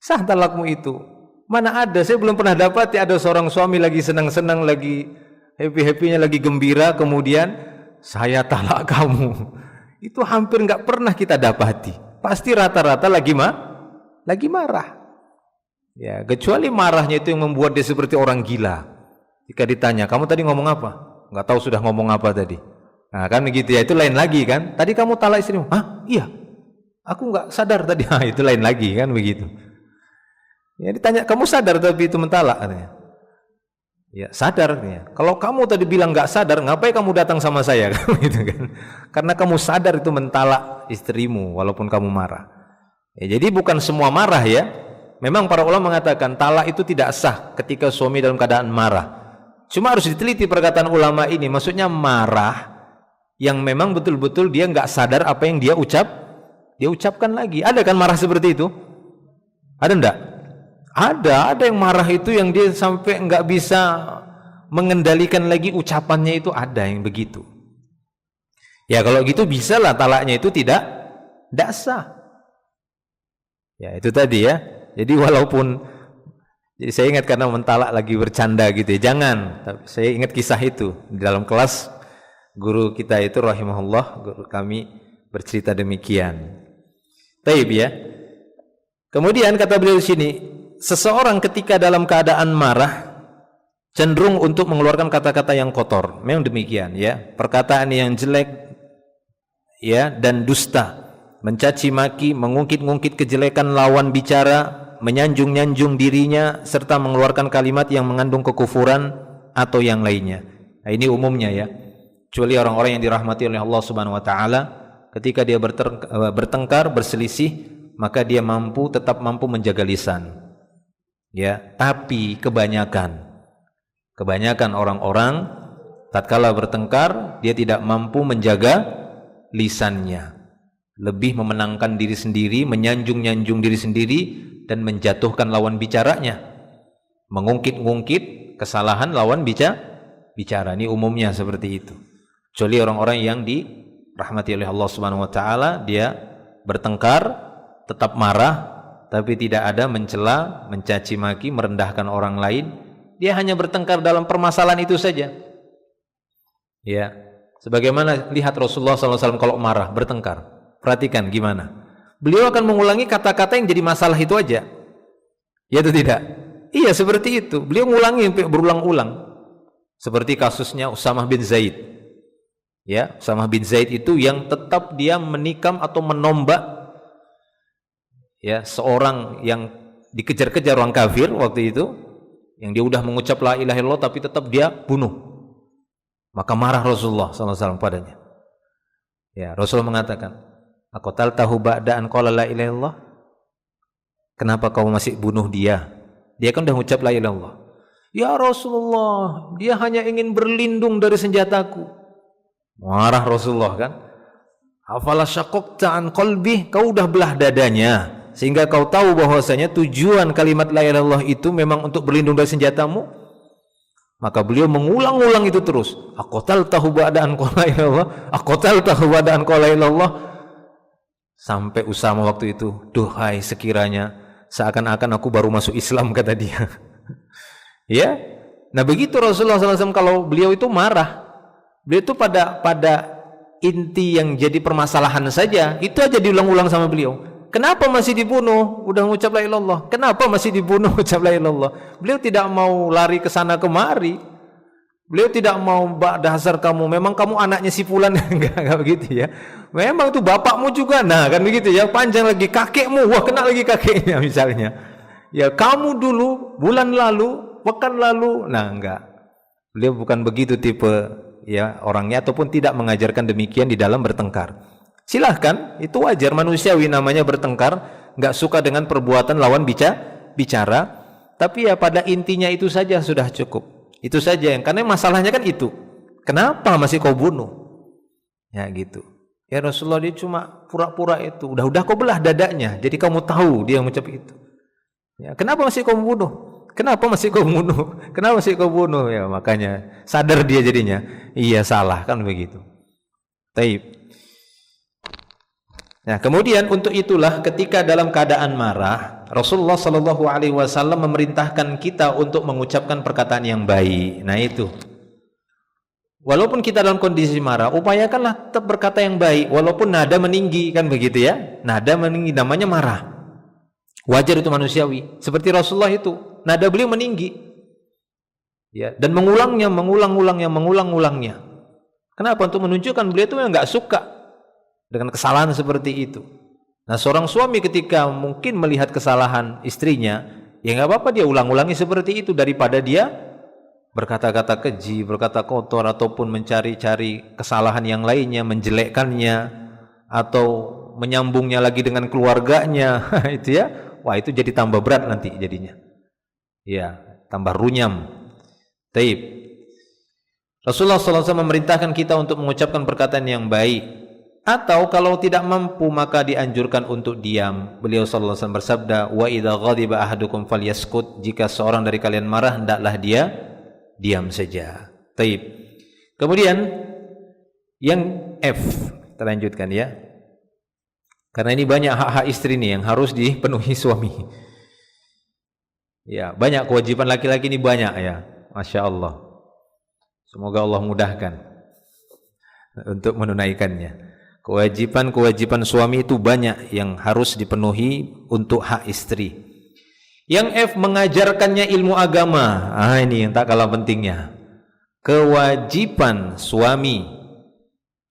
Sah talakmu itu. Mana ada, saya belum pernah dapat ya ada seorang suami lagi senang-senang, lagi happy-happynya, lagi gembira, kemudian saya talak kamu. Itu hampir nggak pernah kita dapati. Pasti rata-rata lagi marah. Ya, kecuali marahnya itu yang membuat dia seperti orang gila. Jika ditanya, "Kamu tadi ngomong apa?" Nggak tahu sudah ngomong apa tadi. Nah kan begitu ya, itu lain lagi kan. "Tadi kamu talak istrimu?" "Hah? Iya. Aku nggak sadar tadi." Nah, itu lain lagi kan begitu. Ya ditanya, "Kamu sadar tapi itu mentalak?" Katanya. Ya sadar. Ya. Kalau kamu tadi bilang nggak sadar, ngapain kamu datang sama saya? Gitu kan? Karena kamu sadar itu mentalak istrimu walaupun kamu marah. Ya, jadi bukan semua marah ya. Memang para ulama mengatakan talak itu tidak sah ketika suami dalam keadaan marah. Cuma harus diteliti perkataan ulama ini. Maksudnya marah yang memang betul-betul dia nggak sadar apa yang dia ucapkan lagi. Ada kan marah seperti itu? Ada enggak? Ada yang marah itu yang dia sampai nggak bisa mengendalikan lagi ucapannya, itu ada yang begitu. Ya kalau gitu bisalah talaknya itu tidak sah. Ya itu tadi ya. Jadi walaupun saya ingat karena mentalak lagi bercanda gitu ya, jangan. Tapi saya ingat kisah itu di dalam kelas guru kita itu rahimahullah, guru kami bercerita demikian. Taib ya. Kemudian kata beliau di sini, seseorang ketika dalam keadaan marah cenderung untuk mengeluarkan kata-kata yang kotor. Memang demikian ya. Perkataan yang jelek ya dan dusta, mencaci maki, mengungkit-ungkit kejelekan lawan bicara, menyanjung-nyanjung dirinya, serta mengeluarkan kalimat yang mengandung kekufuran atau yang lainnya. Nah, ini umumnya ya. Kecuali orang-orang yang dirahmati oleh Allah Subhanahu wa taala, ketika dia bertengkar, berselisih, maka dia tetap mampu menjaga lisan. Ya, tapi kebanyakan orang-orang tatkala bertengkar dia tidak mampu menjaga lisannya, lebih memenangkan diri sendiri, menyanjung-nyanjung diri sendiri dan menjatuhkan lawan bicaranya, mengungkit-ungkit kesalahan lawan bicara. Ini umumnya seperti itu. Kecuali orang-orang yang dirahmati oleh Allah Subhanahu wa taala, dia bertengkar tetap marah tapi tidak ada mencela, mencaci maki, merendahkan orang lain. Dia hanya bertengkar dalam permasalahan itu saja. Ya, sebagaimana lihat Rasulullah SAW kalau marah, bertengkar. Perhatikan gimana. Beliau akan mengulangi kata-kata yang jadi masalah itu aja. Ya atau tidak? Iya seperti itu. Beliau mengulangi berulang-ulang. Seperti kasusnya Usamah bin Zaid. Ya, Usamah bin Zaid itu yang tetap dia menikam atau menombak ya seorang yang dikejar-kejar orang kafir waktu itu, yang dia udah mengucap la ilaha illallah tapi tetap dia bunuh. Maka marah Rasulullah SAW padanya. Ya, Rasulullah mengatakan, "Aqtaltahu ba'da an qala la ilaha illallah?" Kenapa kau masih bunuh dia? Dia kan udah mengucap la ilaha illallah. Ya Rasulullah, dia hanya ingin berlindung dari senjataku. Marah Rasulullah kan. Afala syaqaqta an qalbi, kau udah belah dadanya sehingga kau tahu bahwasanya tujuan kalimat la ilaha illallah itu memang untuk berlindung dari senjatamu. Maka beliau mengulang-ulang itu terus. Aqtaltahu ba'da an qala ilallah, aqtaltahu ba'da an qala ilallah. Sampai Usamah waktu itu, duhai sekiranya seakan-akan aku baru masuk Islam, kata dia. Ya. Nah, begitu Rasulullah SAW kalau beliau itu marah. Beliau itu pada inti yang jadi permasalahan saja, itu aja diulang-ulang sama beliau. Kenapa masih dibunuh? Udah mengucap la ilaha illallah. Kenapa masih dibunuh ucap la ilaha illallah? Beliau tidak mau lari ke sana kemari. Beliau tidak mau dasar kamu, memang kamu anaknya si fulan. enggak begitu ya. Memang itu bapakmu juga. Nah, kan begitu ya. Panjang lagi kakekmu, wah kena lagi kakeknya misalnya. Ya, kamu dulu bulan lalu, pekan lalu. Nah, enggak. Beliau bukan begitu tipe ya orangnya, ataupun tidak mengajarkan demikian di dalam bertengkar. Silahkan, itu wajar, manusiawi namanya bertengkar, nggak suka dengan perbuatan lawan bicara, tapi ya pada intinya itu saja sudah cukup. Itu saja yang, karena masalahnya kan itu. Kenapa masih kau bunuh? Ya gitu. Ya Rasulullah, dia cuma pura-pura itu. Udah kau belah dadanya, jadi kamu tahu dia mengucap itu. Ya, kenapa masih kau bunuh? Kenapa masih kau bunuh? Kenapa masih kau bunuh? Ya makanya sadar dia jadinya. Iya salah, kan begitu. Taib. Nah, kemudian untuk itulah ketika dalam keadaan marah, Rasulullah Shallallahu Alaihi Wasallam memerintahkan kita untuk mengucapkan perkataan yang baik. Nah itu. Walaupun kita dalam kondisi marah, upayakanlah tetap berkata yang baik, walaupun nada meninggi, kan begitu ya? Nada meninggi namanya marah. Wajar, itu manusiawi. Seperti Rasulullah itu, nada beliau meninggi, ya, dan mengulangnya. Kenapa? Untuk menunjukkan beliau itu memang nggak suka dengan kesalahan seperti itu. Nah, seorang suami ketika mungkin melihat kesalahan istrinya, ya nggak apa-apa dia ulang-ulangi seperti itu, daripada dia berkata-kata keji, berkata kotor, ataupun mencari-cari kesalahan yang lainnya, menjelekkannya, atau menyambungnya lagi dengan keluarganya. Itu ya, wah itu jadi tambah berat nanti jadinya. Ya, tambah runyam. Taib. Rasulullah SAW memerintahkan kita untuk mengucapkan perkataan yang baik. Atau kalau tidak mampu maka dianjurkan untuk diam. Beliau SAW bersabda, "Wa idza ghadiba ahadukum falyaskut." Jika seorang dari kalian marah, hendaklah dia diam saja. Taib. Kemudian yang F, kita lanjutkan ya. Karena ini banyak hak-hak istri nih yang harus dipenuhi suami. Ya, banyak kewajiban laki-laki ini banyak ya. Masya Allah. Semoga Allah mudahkan untuk menunaikannya. Kewajiban suami itu banyak yang harus dipenuhi untuk hak istri. Yang F, mengajarkannya ilmu agama. Ini yang tak kalah pentingnya. Kewajiban suami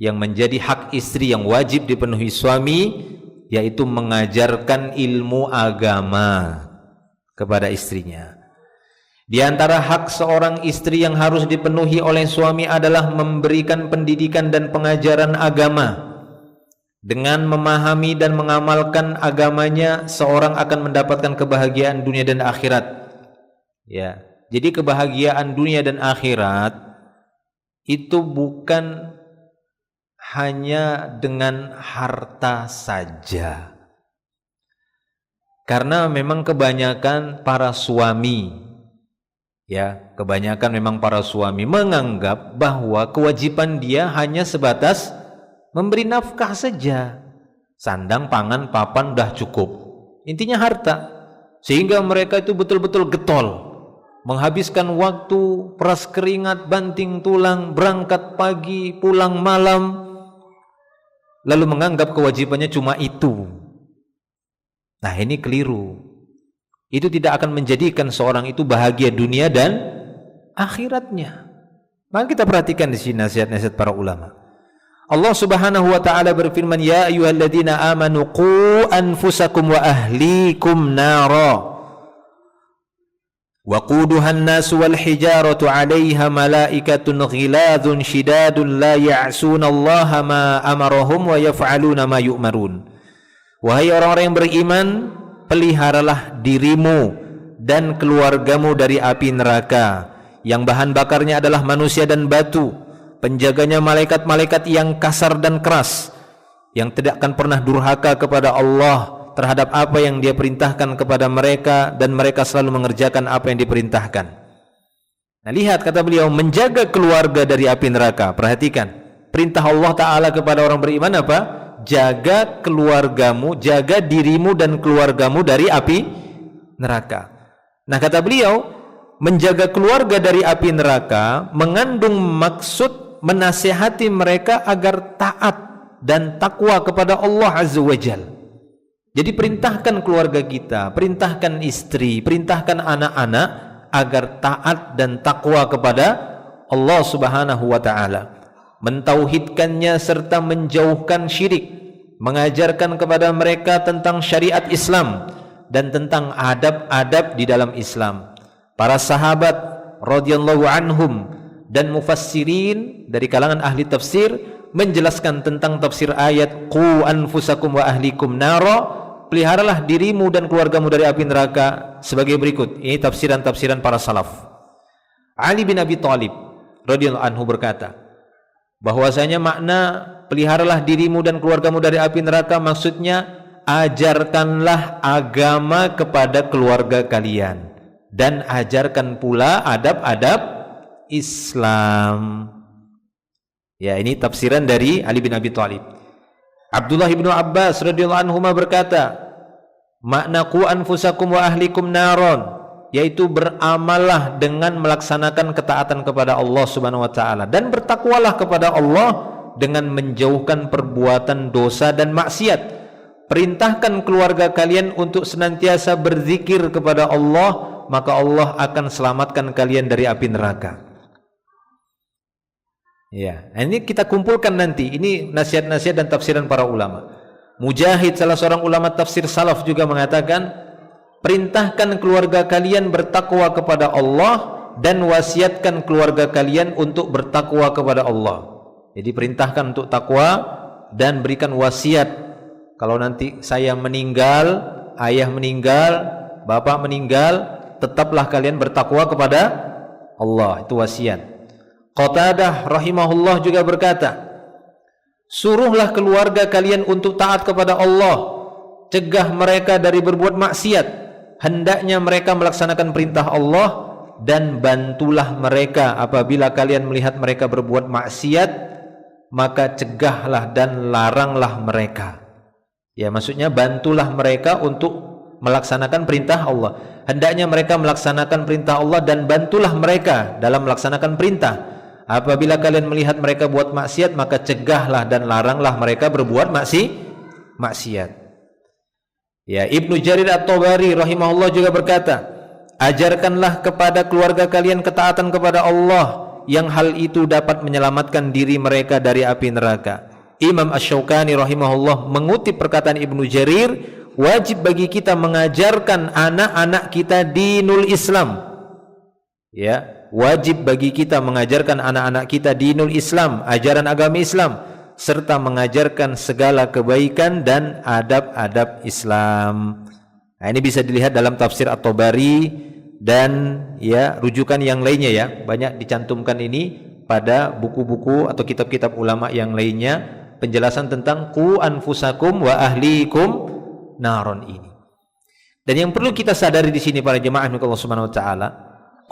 yang menjadi hak istri yang wajib dipenuhi suami, yaitu mengajarkan ilmu agama kepada istrinya. Di antara hak seorang istri yang harus dipenuhi oleh suami adalah memberikan pendidikan dan pengajaran agama. Dengan memahami dan mengamalkan agamanya, seorang akan mendapatkan kebahagiaan dunia dan akhirat. Ya, jadi kebahagiaan dunia dan akhirat itu bukan hanya dengan harta saja. Karena memang kebanyakan para suami, ya, kebanyakan memang para suami menganggap bahwa kewajiban dia hanya sebatas memberi nafkah saja. Sandang, pangan, papan udah cukup. Intinya harta. Sehingga mereka itu betul-betul getol, menghabiskan waktu, peras keringat, banting tulang, berangkat pagi, pulang malam, lalu menganggap kewajibannya cuma itu. Nah, ini keliru. Itu tidak akan menjadikan seorang itu bahagia dunia dan akhiratnya. Maka kita perhatikan di sini nasihat-nasihat para ulama. Allah Subhanahu wa taala berfirman, ya ayyuhalladzina amanu qu anfusakum wa ahlikum nara waquduhan nasu wal hijaratu 'alaiha malaikatun ghiladun shidadun la ya'sunallaha ma amarahum wa yaf'aluna ma yu'marun. Wahai orang-orang yang beriman, peliharalah dirimu dan keluargamu dari api neraka yang bahan bakarnya adalah manusia dan batu, penjaganya malaikat-malaikat yang kasar dan keras, yang tidak akan pernah durhaka kepada Allah terhadap apa yang Dia perintahkan kepada mereka, dan mereka selalu mengerjakan apa yang diperintahkan. Nah, lihat kata beliau, menjaga keluarga dari api neraka. Perhatikan, perintah Allah Ta'ala kepada orang beriman apa? Jaga keluargamu, jaga dirimu dan keluargamu dari api neraka. Nah, kata beliau, menjaga keluarga dari api neraka mengandung maksud menasihati mereka agar taat dan takwa kepada Allah Azza wa Jalla. Jadi perintahkan keluarga kita, perintahkan istri, perintahkan anak-anak agar taat dan takwa kepada Allah Subhanahu wa taala, mentauhidkannya serta menjauhkan syirik, mengajarkan kepada mereka tentang syariat Islam dan tentang adab-adab di dalam Islam. Para sahabat radhiyallahu anhum dan mufassirin dari kalangan ahli tafsir menjelaskan tentang tafsir ayat qu anfusakum wa ahlikum nara, peliharalah dirimu dan keluargamu dari api neraka, sebagai berikut. Ini tafsiran-tafsiran para salaf. Ali bin Abi Thalib radhiyallahu anhu berkata bahwasanya makna peliharalah dirimu dan keluargamu dari api neraka maksudnya ajarkanlah agama kepada keluarga kalian dan ajarkan pula adab-adab Islam. Ya, ini tafsiran dari Ali bin Abi Thalib. Abdullah bin Abbas radhiyallahu anhu berkata, makna qu anfusakum wa ahlikum naron, yaitu beramallah dengan melaksanakan ketaatan kepada Allah Subhanahu wa taala dan bertakwalah kepada Allah dengan menjauhkan perbuatan dosa dan maksiat. Perintahkan keluarga kalian untuk senantiasa berzikir kepada Allah, maka Allah akan selamatkan kalian dari api neraka. Ya, ini kita kumpulkan nanti. Ini nasihat-nasihat dan tafsiran para ulama. Mujahid, salah seorang ulama tafsir salaf, juga mengatakan, perintahkan keluarga kalian bertakwa kepada Allah dan wasiatkan keluarga kalian untuk bertakwa kepada Allah. Jadi perintahkan untuk takwa dan berikan wasiat. Kalau nanti saya meninggal, ayah meninggal, bapak meninggal, tetaplah kalian bertakwa kepada Allah. Itu wasiat. Qatadah rahimahullah juga berkata, suruhlah keluarga kalian untuk taat kepada Allah, cegah mereka dari berbuat maksiat, hendaknya mereka melaksanakan perintah Allah, dan bantulah mereka apabila kalian melihat mereka berbuat maksiat, maka cegahlah dan laranglah mereka. Ya, maksudnya bantulah mereka untuk melaksanakan perintah Allah, hendaknya mereka melaksanakan perintah Allah dan bantulah mereka dalam melaksanakan perintah. Apabila kalian melihat mereka buat maksiat, maka cegahlah dan laranglah mereka berbuat maksiat. Ya, Ibnu Jarir At-Tabari rahimahullah juga berkata, ajarkanlah kepada keluarga kalian ketaatan kepada Allah, yang hal itu dapat menyelamatkan diri mereka dari api neraka. Imam Asy-Syaukani rahimahullah mengutip perkataan Ibnu Jarir, wajib bagi kita mengajarkan anak-anak kita dinul Islam. Ya, wajib bagi kita mengajarkan anak-anak kita dinul Islam, ajaran agama Islam, serta mengajarkan segala kebaikan dan adab-adab Islam. Nah, ini bisa dilihat dalam tafsir At-Tabari dan ya rujukan yang lainnya ya. Banyak dicantumkan ini pada buku-buku atau kitab-kitab ulama yang lainnya, penjelasan tentang qu anfusakum wa ahlikum naron ini. Dan yang perlu kita sadari di sini para jemaah Allah Subhanahu wa taala,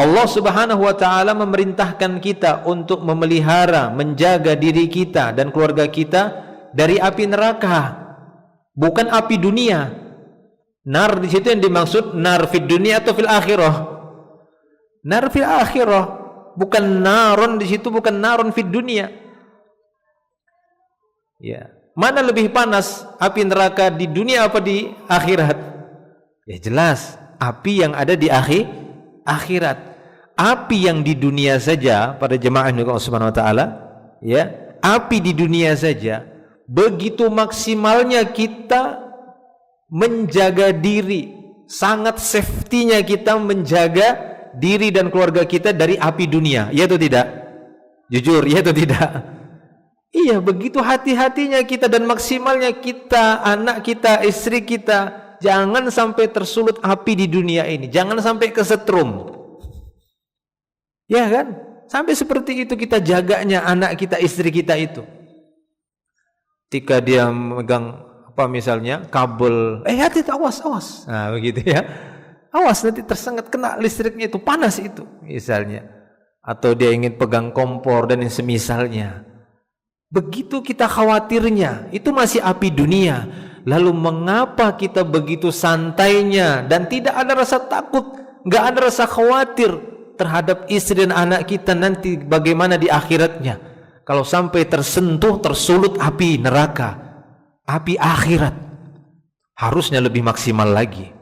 Allah Subhanahu wa taala memerintahkan kita untuk memelihara, menjaga diri kita dan keluarga kita dari api neraka, bukan api dunia. Nar di situ yang dimaksud nar fid dunia atau fil akhirah? Nar fil akhirah, bukan naron di situ, bukan naron fid dunia. Ya, mana lebih panas, api neraka di dunia apa di akhirat? Ya jelas, api yang ada di akhirat. Api yang di dunia saja pada jemaah Allah Subhanahu wa taala, ya, api di dunia saja, begitu maksimalnya kita menjaga diri, sangat safety-nya kita menjaga diri dan keluarga kita dari api dunia, iya atau tidak? Jujur, iya atau tidak? Iya, begitu hati-hatinya kita dan maksimalnya kita, anak kita, istri kita, jangan sampai tersulut api di dunia ini, jangan sampai kesetrum. Ya kan? Sampai seperti itu kita jaganya anak kita, istri kita itu. Ketika dia memegang apa misalnya kabel, hati, awas. Nah, begitu ya. Awas nanti tersengat, kena listriknya itu, panas itu misalnya. Atau dia ingin pegang kompor dan yang semisalnya. Begitu kita khawatirnya, itu masih api dunia. Lalu mengapa kita begitu santainya dan tidak ada rasa takut, nggak ada rasa khawatir terhadap istri dan anak kita nanti bagaimana di akhiratnya? Kalau sampai tersentuh, tersulut api neraka, api akhirat, harusnya lebih maksimal lagi.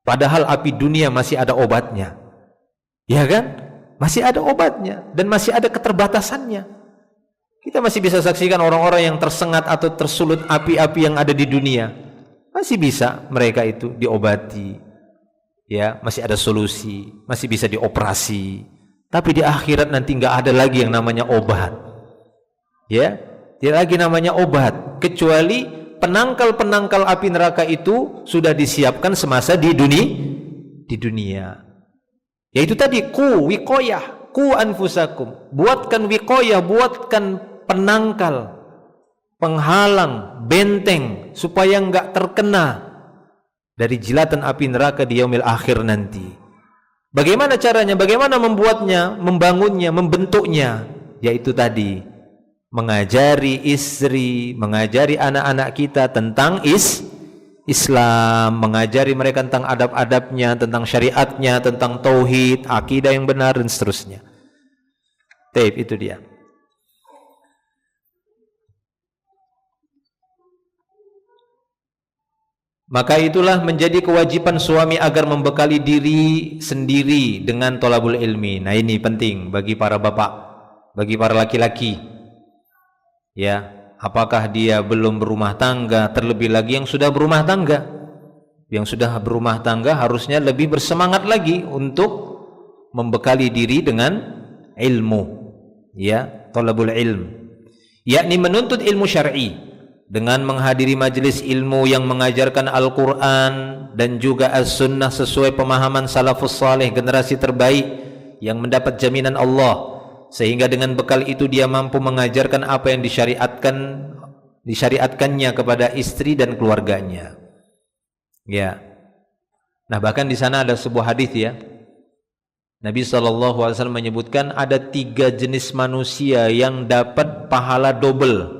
Padahal api dunia masih ada obatnya, ya kan? Masih ada obatnya dan masih ada keterbatasannya. Kita masih bisa saksikan orang-orang yang tersengat atau tersulut api-api yang ada di dunia. Masih bisa mereka itu diobati. Ya, masih ada solusi, masih bisa dioperasi. Tapi di akhirat nanti nggak ada lagi yang namanya obat. Ya, tidak lagi namanya obat kecuali penangkal-penangkal api neraka itu sudah disiapkan semasa di dunia. Yaitu tadi wiqayah, anfusakum. Buatkan wiqayah, buatkan penangkal, penghalang, benteng supaya enggak terkena dari jilatan api neraka di yaumil akhir nanti. Bagaimana caranya? Bagaimana membuatnya, membangunnya, membentuknya? Yaitu tadi mengajari istri, mengajari anak-anak kita tentang Islam, mengajari mereka tentang adab-adabnya, tentang syariatnya, tentang tauhid, akidah yang benar dan seterusnya. Taib, itu dia. Maka itulah menjadi kewajiban suami agar membekali diri sendiri dengan thalabul ilmi. Nah, ini penting bagi para bapak, bagi para laki-laki. Ya, apakah dia belum berumah tangga, terlebih lagi yang sudah berumah tangga. Yang sudah berumah tangga harusnya lebih bersemangat lagi untuk membekali diri dengan ilmu. Ya, thalabul ilm. Yakni menuntut ilmu syar'i dengan menghadiri majelis ilmu yang mengajarkan Al-Quran dan juga As-Sunnah sesuai pemahaman salafus saleh, generasi terbaik yang mendapat jaminan Allah, sehingga dengan bekal itu dia mampu mengajarkan apa yang disyariatkannya kepada istri dan keluarganya. Ya. Nah, bahkan di sana ada sebuah hadis ya. Nabi SAW menyebutkan ada 3 jenis manusia yang dapat pahala double.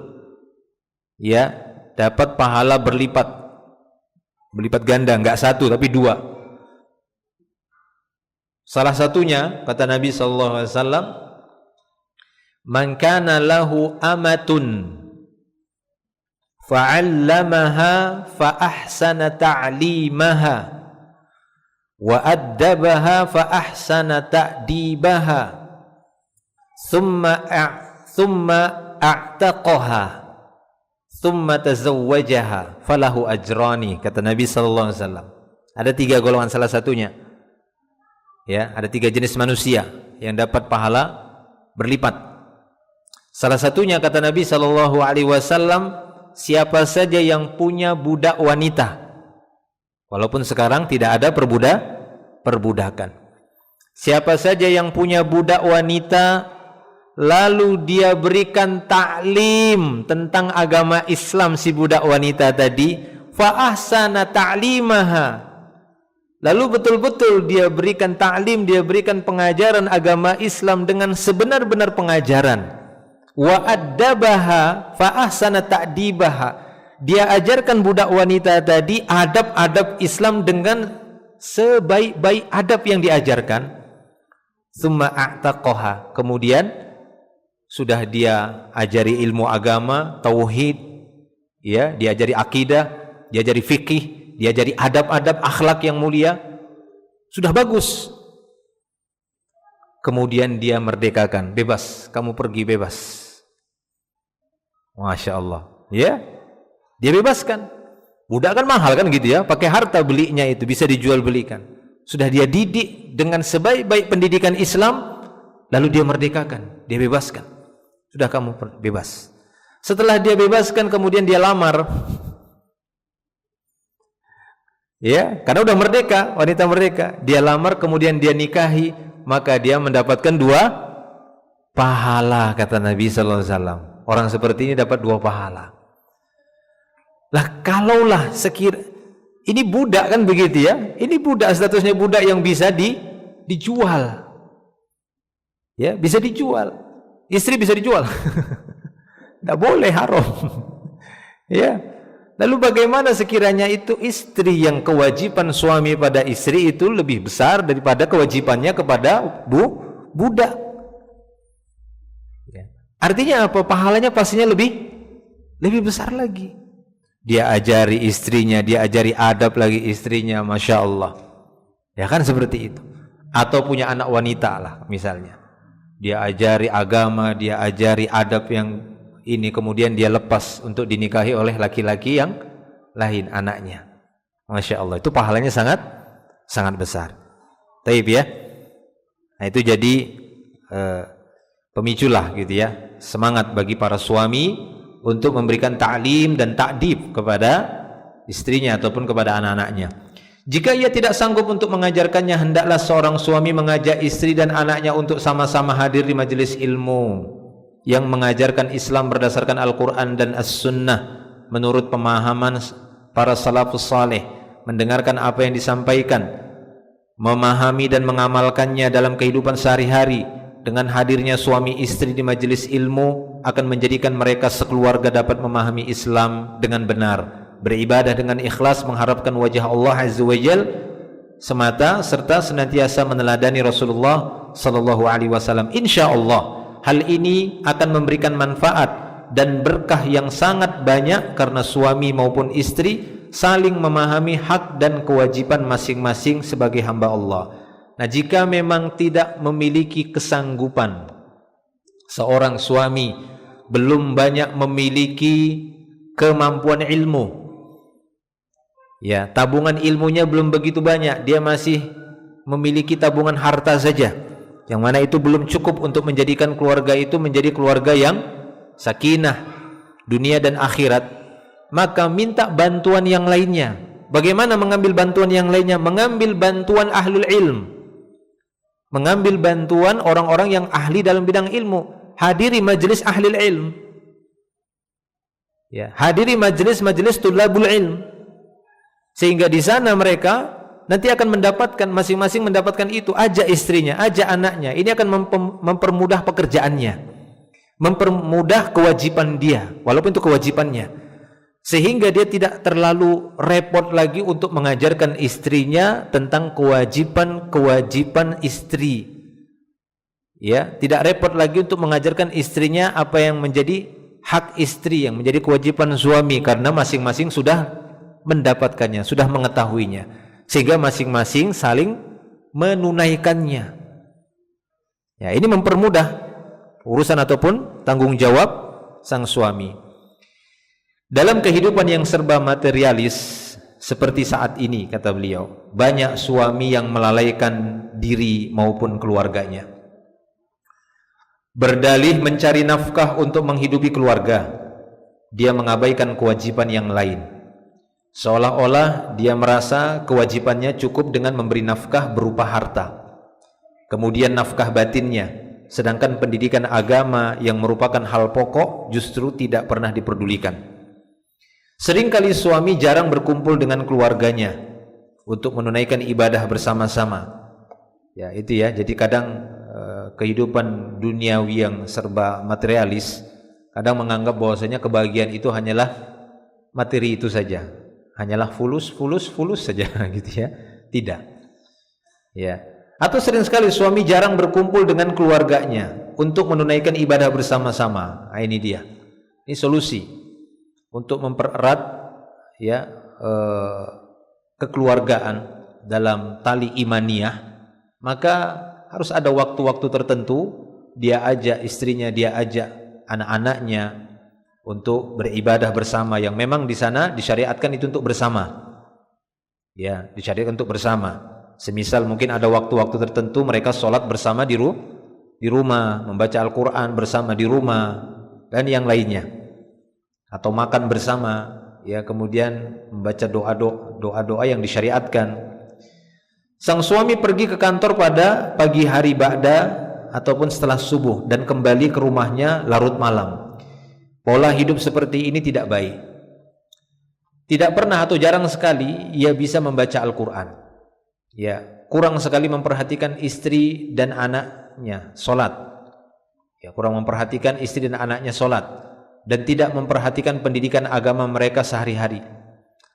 Ya, dapat pahala berlipat ganda, enggak 1 tapi 2. Salah satunya kata Nabi sallallahu alaihi wasallam, man kana lahu amatun fa'allamaha fa ahsana ta'limaha wa addabaha fa ahsana ta'dibaha thumma a'taqaha thumma tazawwajaha falahu ajrani, kata Nabi sallallahu alaihi wasallam. Ada 3 golongan, salah satunya ya, ada 3 jenis manusia yang dapat pahala berlipat. Salah satunya kata Nabi sallallahu alaihi wasallam, siapa saja yang punya budak wanita, walaupun sekarang tidak ada perbudakan. Siapa saja yang punya budak wanita lalu dia berikan taklim tentang agama Islam si budak wanita tadi, fa ahsana ta'limaha, lalu betul-betul dia berikan taklim, dia berikan pengajaran agama Islam dengan sebenar-benar pengajaran, wa addabaha fa ahsana ta'dibaha, dia ajarkan budak wanita tadi adab-adab Islam dengan sebaik-baik adab yang diajarkan, summa a'taqaha, kemudian sudah dia ajari ilmu agama, tauhid, ya, diajari akidah, diajari fikih, diajari adab-adab akhlak yang mulia, sudah bagus. Kemudian dia merdekakan, bebas, kamu pergi bebas. Masya Allah. Ya, dia bebaskan. Budak kan mahal kan gitu ya, pakai harta belinya itu bisa dijual belikan. Sudah dia didik dengan sebaik-baik pendidikan Islam, lalu dia merdekakan, dia bebaskan. Sudah kamu bebas. Setelah dia bebaskan kemudian dia lamar. Ya, karena udah merdeka, wanita merdeka. Dia lamar kemudian dia nikahi, maka dia mendapatkan 2 pahala kata Nabi sallallahu alaihi wasallam. Orang seperti ini dapat 2 pahala. Lah kalaulah ini budak kan begitu ya. Ini budak, statusnya budak yang bisa dijual. Ya, bisa dijual. Istri bisa dijual. Tidak boleh, haram. Ya. Lalu bagaimana sekiranya itu istri yang kewajiban suami pada istri itu lebih besar daripada kewajibannya kepada budak? Ya. Artinya apa? Pahalanya pastinya lebih besar lagi. Dia ajari istrinya, dia ajari adab lagi istrinya, Masya Allah. Ya kan seperti itu. Atau punya anak wanita lah misalnya. Dia ajari agama, dia ajari adab yang ini, kemudian dia lepas untuk dinikahi oleh laki-laki yang lain anaknya. Masya Allah, itu pahalanya sangat besar. Taib ya. Nah itu jadi pemiculah gitu ya, semangat bagi para suami untuk memberikan ta'lim dan ta'dib kepada istrinya ataupun kepada anak-anaknya. Jika ia tidak sanggup untuk mengajarkannya, hendaklah seorang suami mengajak istri dan anaknya untuk sama-sama hadir di majelis ilmu yang mengajarkan Islam berdasarkan Al-Quran dan As-Sunnah menurut pemahaman para salafus saleh, mendengarkan apa yang disampaikan, memahami dan mengamalkannya dalam kehidupan sehari-hari. Dengan hadirnya suami istri di majelis ilmu akan menjadikan mereka sekeluarga dapat memahami Islam dengan benar, beribadah dengan ikhlas, mengharapkan wajah Allah Azza wa Jal semata, serta senantiasa meneladani Rasulullah sallallahu alaihi wasallam. Insyaallah hal ini akan memberikan manfaat dan berkah yang sangat banyak karena suami maupun istri saling memahami hak dan kewajiban masing-masing sebagai hamba Allah. Nah, jika memang tidak memiliki kesanggupan, seorang suami belum banyak memiliki kemampuan ilmu, ya, tabungan ilmunya belum begitu banyak, dia masih memiliki tabungan harta saja, yang mana itu belum cukup untuk menjadikan keluarga itu menjadi keluarga yang sakinah dunia dan akhirat, maka minta bantuan yang lainnya. Bagaimana mengambil bantuan yang lainnya? Mengambil bantuan ahlul ilm, mengambil bantuan orang-orang yang ahli dalam bidang ilmu. Hadiri majelis ahlul ilm, ya, hadiri majelis-majelis tulabul ilm, sehingga di sana mereka nanti akan mendapatkan, masing-masing mendapatkan itu. Ajak istrinya, ajak anaknya. Ini akan mempermudah pekerjaannya, mempermudah kewajiban dia, walaupun itu kewajibannya, sehingga dia tidak terlalu repot lagi untuk mengajarkan istrinya tentang kewajiban istri. Ya, tidak repot lagi untuk mengajarkan istrinya apa yang menjadi hak istri, yang menjadi kewajiban suami, karena masing-masing sudah mendapatkannya, sudah mengetahuinya, sehingga masing-masing saling menunaikannya. Ya, ini mempermudah urusan ataupun tanggung jawab sang suami. Dalam kehidupan yang serba materialis seperti saat ini, kata beliau, banyak suami yang melalaikan diri maupun keluarganya. Berdalih mencari nafkah untuk menghidupi keluarga, dia mengabaikan kewajiban yang lain. Seolah-olah dia merasa kewajibannya cukup dengan memberi nafkah berupa harta, kemudian nafkah batinnya, sedangkan pendidikan agama yang merupakan hal pokok justru tidak pernah diperdulikan. Seringkali suami jarang berkumpul dengan keluarganya untuk menunaikan ibadah bersama-sama. Ya, itu ya. Jadi kadang kehidupan duniawi yang serba materialis kadang menganggap bahwasanya kebahagiaan itu hanyalah materi itu saja, hanyalah fulus saja gitu ya. Tidak. Ya. Atau sering sekali suami jarang berkumpul dengan keluarganya untuk menunaikan ibadah bersama-sama. Nah, ini dia. Ini solusi untuk mempererat ya kekeluargaan dalam tali imaniyah. Maka harus ada waktu-waktu tertentu dia ajak istrinya, dia ajak anak-anaknya untuk beribadah bersama, yang memang di sana disyariatkan itu untuk bersama. Ya, disyariatkan untuk bersama. Semisal mungkin ada waktu-waktu tertentu mereka sholat bersama di rumah, membaca Al-Quran bersama di rumah, dan yang lainnya. Atau makan bersama, ya, kemudian membaca doa-doa yang disyariatkan. Sang suami pergi ke kantor pada pagi hari ba'da ataupun setelah subuh dan kembali ke rumahnya larut malam. Pola hidup seperti ini tidak baik. Tidak pernah atau jarang sekali ia bisa membaca Al-Quran. Ya, kurang sekali memperhatikan istri dan anaknya sholat. Ya, kurang memperhatikan istri dan anaknya sholat, dan tidak memperhatikan pendidikan agama mereka sehari-hari.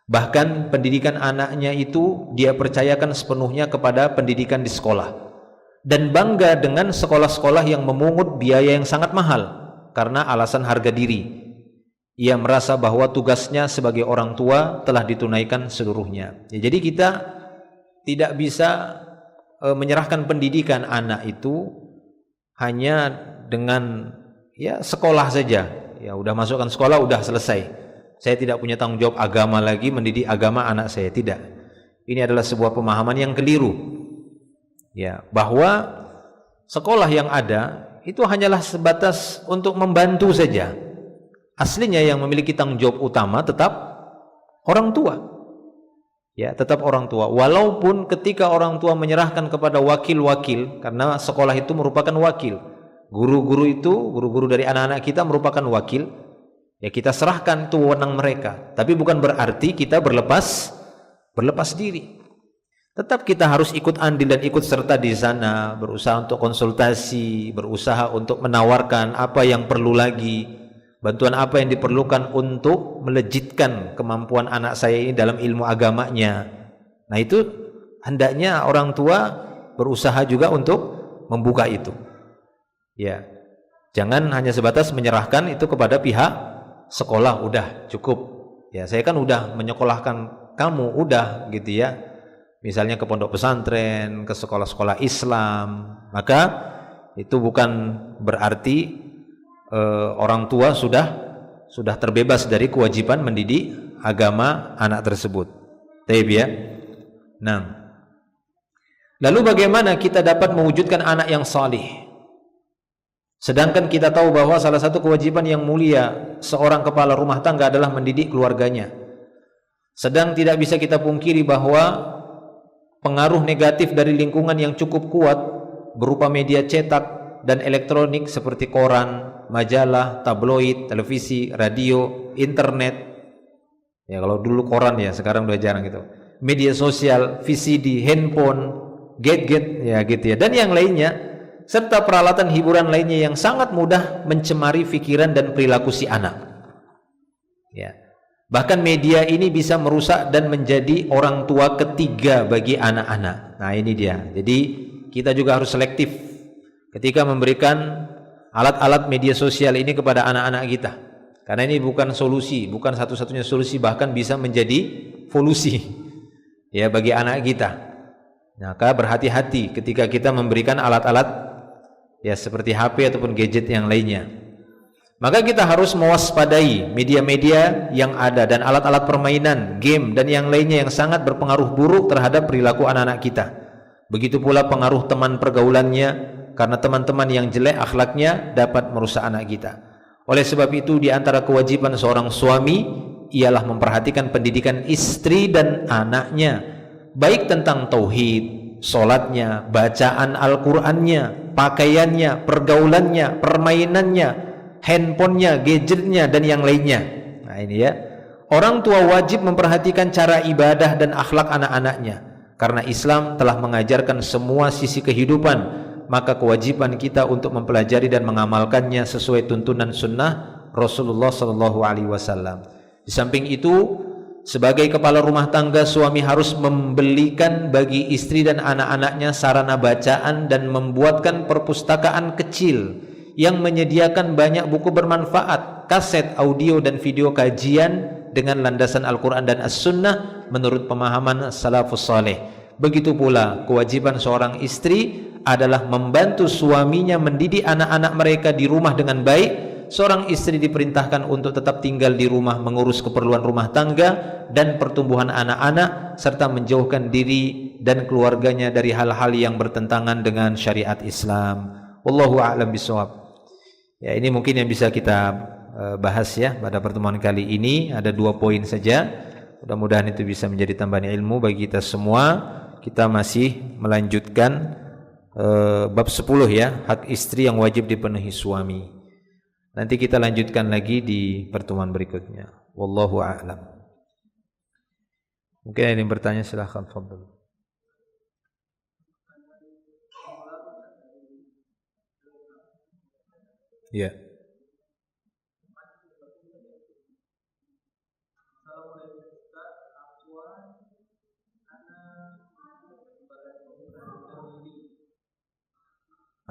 Bahkan pendidikan anaknya itu dia percayakan sepenuhnya kepada pendidikan di sekolah, dan bangga dengan sekolah-sekolah yang memungut biaya yang sangat mahal karena alasan harga diri. Ia merasa bahwa tugasnya sebagai orang tua telah ditunaikan seluruhnya. Ya, jadi kita tidak bisa menyerahkan pendidikan anak itu hanya dengan ya sekolah saja. Ya, udah masukkan sekolah, udah selesai. Saya tidak punya tanggung jawab agama lagi, mendidik agama anak saya. Tidak. Ini adalah sebuah pemahaman yang keliru. Ya, bahwa sekolah yang ada itu hanyalah sebatas untuk membantu saja. Aslinya yang memiliki tanggung jawab utama tetap orang tua. Ya, tetap orang tua. Walaupun ketika orang tua menyerahkan kepada wakil-wakil, karena sekolah itu merupakan wakil. Guru-guru dari anak-anak kita merupakan wakil. Ya, kita serahkan itu wewenang mereka. Tapi bukan berarti kita berlepas diri. Tetap kita harus ikut andil dan ikut serta di sana, berusaha untuk konsultasi, berusaha untuk menawarkan apa yang perlu lagi, bantuan apa yang diperlukan untuk melejitkan kemampuan anak saya ini dalam ilmu agamanya. Nah, itu hendaknya orang tua berusaha juga untuk membuka itu. Ya, jangan hanya sebatas menyerahkan itu kepada pihak sekolah, udah cukup. Ya, saya kan udah menyekolahkan kamu, udah gitu ya. Misalnya ke pondok pesantren, ke sekolah-sekolah Islam, maka itu bukan berarti orang tua sudah terbebas dari kewajiban mendidik agama anak tersebut. Taib ya. Nah, lalu bagaimana kita dapat mewujudkan anak yang salih? Sedangkan kita tahu bahwa salah satu kewajiban yang mulia seorang kepala rumah tangga adalah mendidik keluarganya. Sedang tidak bisa kita pungkiri bahwa pengaruh negatif dari lingkungan yang cukup kuat berupa media cetak dan elektronik seperti koran, majalah, tabloid, televisi, radio, internet. Ya, kalau dulu koran ya, sekarang udah jarang gitu. Media sosial, VCD, handphone, gadget ya gitu ya, dan yang lainnya, serta peralatan hiburan lainnya yang sangat mudah mencemari pikiran dan perilaku si anak. Ya. Bahkan media ini bisa merusak dan menjadi orang tua ketiga bagi anak-anak. Nah, ini dia. Jadi kita juga harus selektif ketika memberikan alat-alat media sosial ini kepada anak-anak kita. Karena ini bukan solusi, bukan satu-satunya solusi, bahkan bisa menjadi polusi ya bagi anak kita. Maka berhati-hati ketika kita memberikan alat-alat ya seperti HP ataupun gadget yang lainnya. Maka kita harus mewaspadai media-media yang ada dan alat-alat permainan, game dan yang lainnya yang sangat berpengaruh buruk terhadap perilaku anak-anak kita. Begitu pula pengaruh teman pergaulannya, karena teman-teman yang jelek akhlaknya dapat merusak anak kita. Oleh sebab itu, di antara kewajiban seorang suami ialah memperhatikan pendidikan istri dan anaknya, baik tentang tauhid, sholatnya, bacaan Al-Qur'annya, pakaiannya, pergaulannya, permainannya, handphonenya, gadgetnya dan yang lainnya. Nah, ini ya. Orang tua wajib memperhatikan cara ibadah dan akhlak anak-anaknya, karena Islam telah mengajarkan semua sisi kehidupan. Maka kewajiban kita untuk mempelajari dan mengamalkannya sesuai tuntunan sunnah Rasulullah SAW. Di samping itu, sebagai kepala rumah tangga, suami harus membelikan bagi istri dan anak-anaknya sarana bacaan dan membuatkan perpustakaan kecil yang menyediakan banyak buku bermanfaat, kaset, audio dan video kajian dengan landasan Al-Quran dan As-Sunnah menurut pemahaman salafus saleh. Begitu pula kewajiban seorang istri adalah membantu suaminya mendidik anak-anak mereka di rumah dengan baik, seorang istri diperintahkan untuk tetap tinggal di rumah mengurus keperluan rumah tangga dan pertumbuhan anak-anak serta menjauhkan diri dan keluarganya dari hal-hal yang bertentangan dengan syariat Islam. Wallahu a'lam bishawab. Ya, ini mungkin yang bisa kita bahas ya pada pertemuan kali ini. Ada 2 poin saja. Mudah-mudahan itu bisa menjadi tambahan ilmu bagi kita semua. Kita masih melanjutkan bab 10 ya, hak istri yang wajib dipenuhi suami. Nanti kita lanjutkan lagi di pertemuan berikutnya. Wallahu a'lam. Mungkin ada yang bertanya, silahkan fadhil. Ya.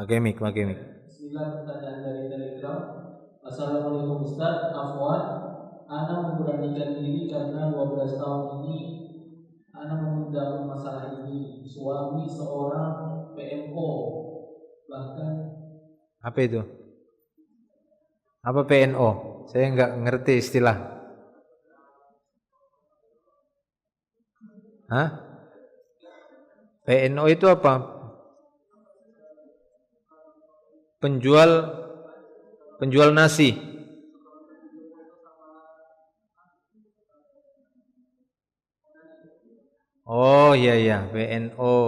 Magemik. Bismillah, pertanyaan dari Telegram. Assalamualaikum Ustaz, afwan, ana memberanikan diri karena 12 tahun ini ana memendam masalah ini. Suami seorang PMO, bahkan apa itu? Apa PNO? Saya enggak ngerti istilah. Hah? PNO itu apa? Penjual nasi. Oh iya PNO.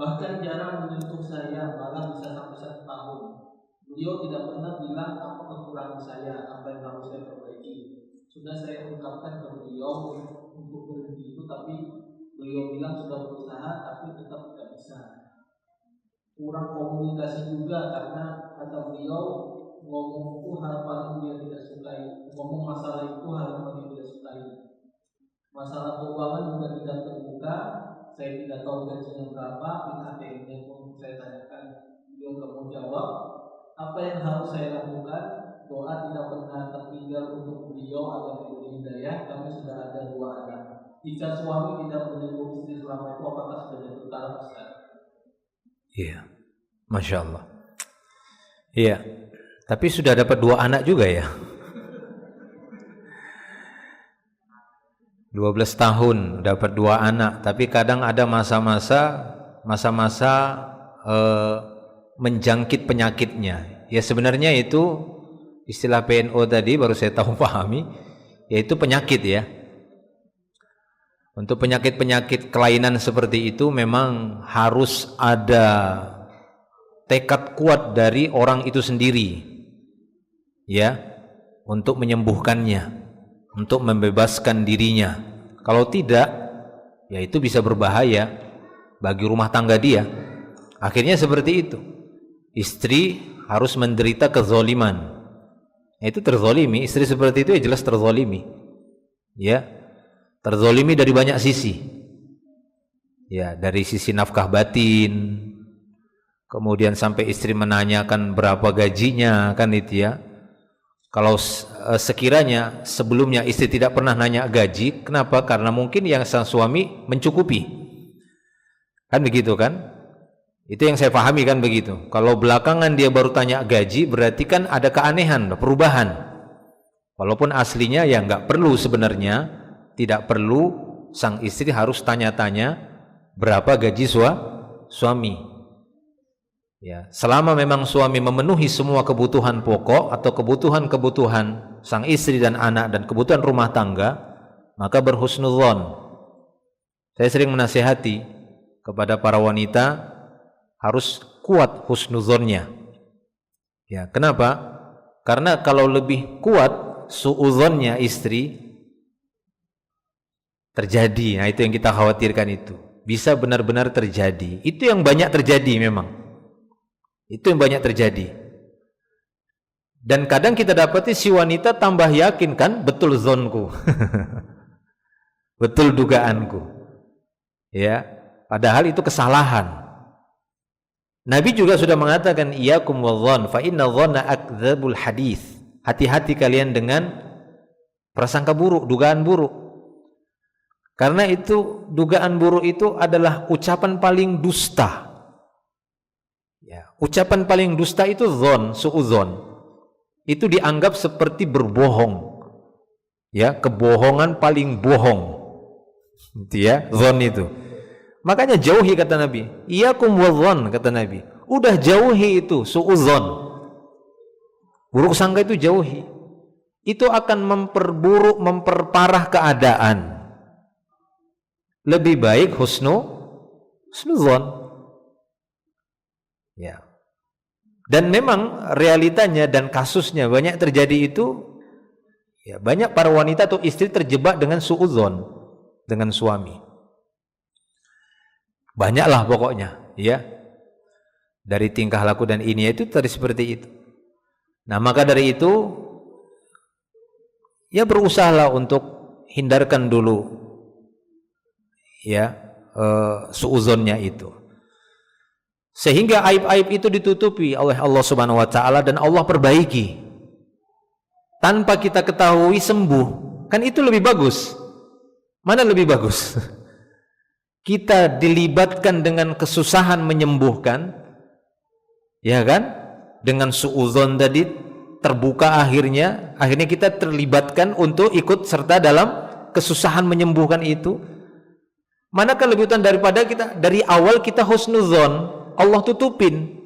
bahkan jarang menyentuh saya, malah bisa sampai 1 tahun. Beliau tidak pernah bilang apa kekurangan saya, apa yang harus saya perbaiki. Sudah saya ungkapkan ke beliau untuk berhenti itu, tapi beliau bilang sudah berusaha, tapi tetap tidak bisa. Kurang komunikasi juga karena kata beliau ngomong itu hal paling dia tidak sukai, ngomong masalah itu hal yang paling tidak sukai. Masalah keuangan juga tidak terbuka, saya tidak tahu gajinya berapa, pin ATM-nya pun saya tanyakan, beliau nggak mau jawab. Apa yang harus saya lakukan? Doa tidak pernah tertinggal untuk beliau agar diberi hidayah. Kami sudah ada 2 anak. Jika suami tidak menyentuh istri selama itu, apakah sudah jatuh talak, Ustaz? Iya, Masya Allah. Iya, tapi sudah dapat 2 anak juga ya. 12 tahun dapat 2 anak, tapi kadang ada masa-masa menjangkit penyakitnya. Ya sebenarnya itu istilah PNO tadi baru saya tahu pahami, yaitu penyakit ya. Untuk penyakit-penyakit kelainan seperti itu memang harus ada tekad kuat dari orang itu sendiri ya, untuk menyembuhkannya, untuk membebaskan dirinya. Kalau tidak, ya itu bisa berbahaya bagi rumah tangga dia. Akhirnya seperti itu. Istri harus menderita kezaliman. Itu terzalimi, istri seperti itu ya jelas terzalimi. Ya, terzalimi dari banyak sisi. Ya, dari sisi nafkah batin. Kemudian sampai istri menanyakan berapa gajinya, kan itu ya. Kalau sekiranya sebelumnya istri tidak pernah nanya gaji, kenapa? Karena mungkin yang sang suami mencukupi. Kan begitu kan? Itu yang saya pahami kan begitu. Kalau belakangan dia baru tanya gaji, berarti kan ada keanehan, perubahan. Walaupun aslinya ya nggak perlu sebenarnya, tidak perlu sang istri harus tanya-tanya berapa gaji suami. Ya, selama memang suami memenuhi semua kebutuhan pokok atau kebutuhan-kebutuhan sang istri dan anak dan kebutuhan rumah tangga, maka berhusnudzon. Saya sering menasihati kepada para wanita harus kuat husnudzonnya. Ya, kenapa? Karena kalau lebih kuat suudzonnya istri terjadi. Nah, itu yang kita khawatirkan itu. Bisa benar-benar terjadi. Itu yang banyak terjadi memang. Itu yang banyak terjadi. Dan kadang kita dapati si wanita tambah yakin kan, betul zonku. Betul dugaanku. Ya, padahal itu kesalahan. Nabi juga sudah mengatakan iyyakum wadh-dhon fa inna dhanna akdzabul hadits. Hati-hati kalian dengan prasangka buruk, dugaan buruk. Karena itu dugaan buruk itu adalah ucapan paling dusta. Ya, ucapan paling dusta itu dzon, suudzon. Itu dianggap seperti berbohong. Ya, kebohongan paling bohong. Itu ya, dzon itu. Makanya jauhi kata Nabi. Iyyakum wadzon kata Nabi. Udah jauhi itu suudzon. Buruk sangka itu jauhi. Itu akan memperburuk, memperparah keadaan. Lebih baik husnudzon. Ya. Dan memang realitanya dan kasusnya banyak terjadi itu, ya, banyak para wanita atau istri terjebak dengan suudzon dengan suami. Banyaklah pokoknya, ya. Dari tingkah laku dan ini itu tadi seperti itu. Nah, maka dari itu ya berusahalah untuk hindarkan dulu ya suudzonnya itu. Sehingga aib-aib itu ditutupi oleh Allah Subhanahu wa taala dan Allah perbaiki. Tanpa kita ketahui sembuh. Kan itu lebih bagus. Mana lebih bagus? Kita dilibatkan dengan kesusahan menyembuhkan, ya kan? Dengan suudzon tadi terbuka akhirnya kita terlibatkan untuk ikut serta dalam kesusahan menyembuhkan itu. Manakah lebih utama daripada kita dari awal kita husnudzon, Allah tutupin.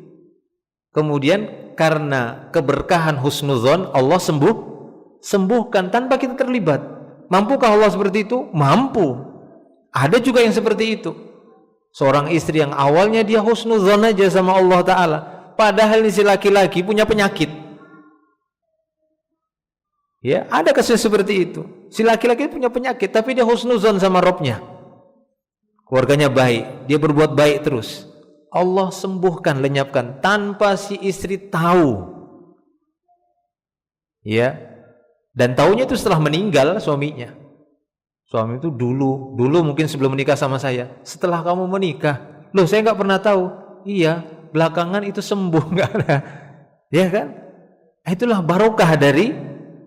Kemudian karena keberkahan husnudzon Allah sembuhkan tanpa kita terlibat. Mampukah Allah seperti itu? Mampu. Ada juga yang seperti itu. Seorang istri yang awalnya dia husnudzon aja sama Allah Ta'ala, padahal si laki-laki punya penyakit. Ya, ada kasus seperti itu. Si laki-laki punya penyakit, tapi dia husnudzon sama Robnya. Keluarganya baik, dia berbuat baik terus. Allah sembuhkan, lenyapkan tanpa si istri tahu. Ya. Dan tahunya itu setelah meninggal suaminya. Suami itu dulu mungkin sebelum menikah sama saya. Setelah kamu menikah, loh saya nggak pernah tahu. Iya, belakangan itu sembuh, nggak ada. Ya kan? Itulah barokah dari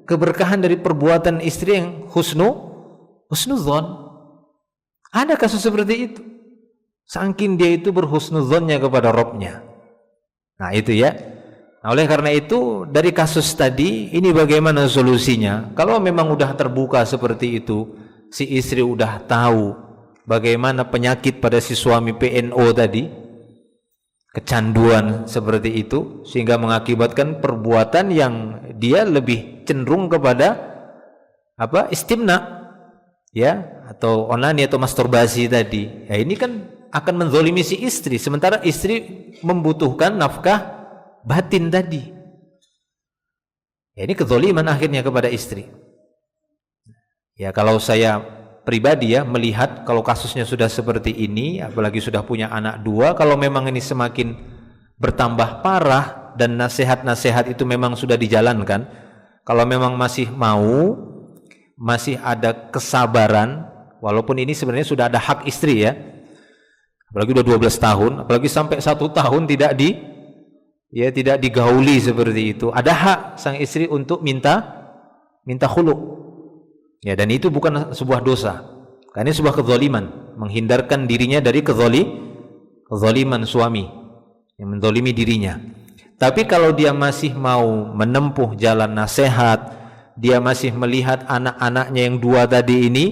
keberkahan dari perbuatan istri yang husnudzon. Ada kasus seperti itu. Saking dia itu berhusnudzonnya kepada Robnya. Nah itu ya. Nah, oleh karena itu dari kasus tadi ini bagaimana solusinya? Kalau memang udah terbuka seperti itu, si istri udah tahu bagaimana penyakit pada si suami PNO tadi, kecanduan seperti itu, sehingga mengakibatkan perbuatan yang dia lebih cenderung kepada istimna, ya, atau onani atau masturbasi tadi. Ya ini kan akan menzolimi si istri, sementara istri membutuhkan nafkah batin tadi. Ya, ini kezoliman akhirnya kepada istri. Ya kalau saya pribadi ya melihat kalau kasusnya sudah seperti ini, apalagi sudah punya anak 2, kalau memang ini semakin bertambah parah dan nasihat-nasihat itu memang sudah dijalankan, kalau memang masih masih ada kesabaran, walaupun ini sebenarnya sudah ada hak istri ya, apalagi udah 12 tahun, apalagi sampai 1 tahun tidak digauli seperti itu, ada hak sang istri untuk minta khulu. Ya, dan itu bukan sebuah dosa, karena ini sebuah kezaliman, menghindarkan dirinya dari kezaliman suami yang menzalimi dirinya. Tapi kalau dia masih mau menempuh jalan nasihat, dia masih melihat anak-anaknya yang 2 tadi ini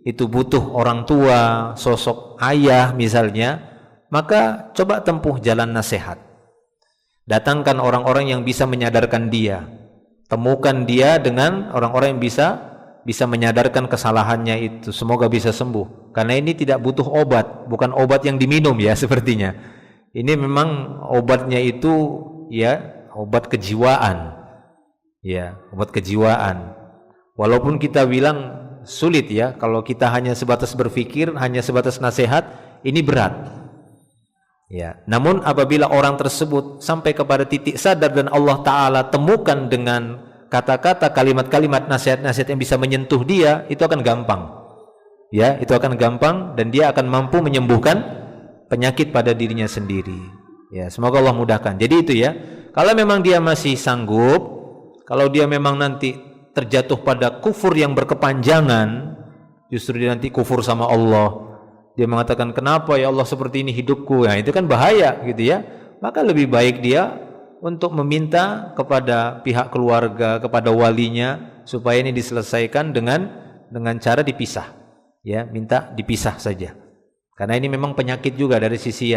itu butuh orang tua, sosok ayah misalnya, maka coba tempuh jalan nasihat. Datangkan orang-orang yang bisa menyadarkan dia. Temukan dia dengan orang-orang yang bisa menyadarkan kesalahannya itu. Semoga bisa sembuh. Karena ini tidak butuh obat, bukan obat yang diminum ya sepertinya. Ini memang obatnya itu ya obat kejiwaan. Ya, obat kejiwaan. Walaupun kita bilang sulit ya, kalau kita hanya sebatas berpikir, hanya sebatas nasihat, ini berat. Ya, namun apabila orang tersebut sampai kepada titik sadar dan Allah Ta'ala temukan dengan kata-kata, kalimat-kalimat, nasihat-nasihat yang bisa menyentuh dia, itu akan gampang. Ya, itu akan gampang dan dia akan mampu menyembuhkan penyakit pada dirinya sendiri. Ya, semoga Allah mudahkan. Jadi itu ya, kalau memang dia masih sanggup, kalau dia memang nanti terjatuh pada kufur yang berkepanjangan, justru dia nanti kufur sama Allah, dia mengatakan kenapa ya Allah seperti ini hidupku, nah itu kan bahaya gitu ya. maka lebih baik dia untuk meminta kepada pihak keluarga, kepada walinya supaya ini diselesaikan dengan cara dipisah. Ya, minta dipisah saja. Karena ini memang penyakit juga dari sisi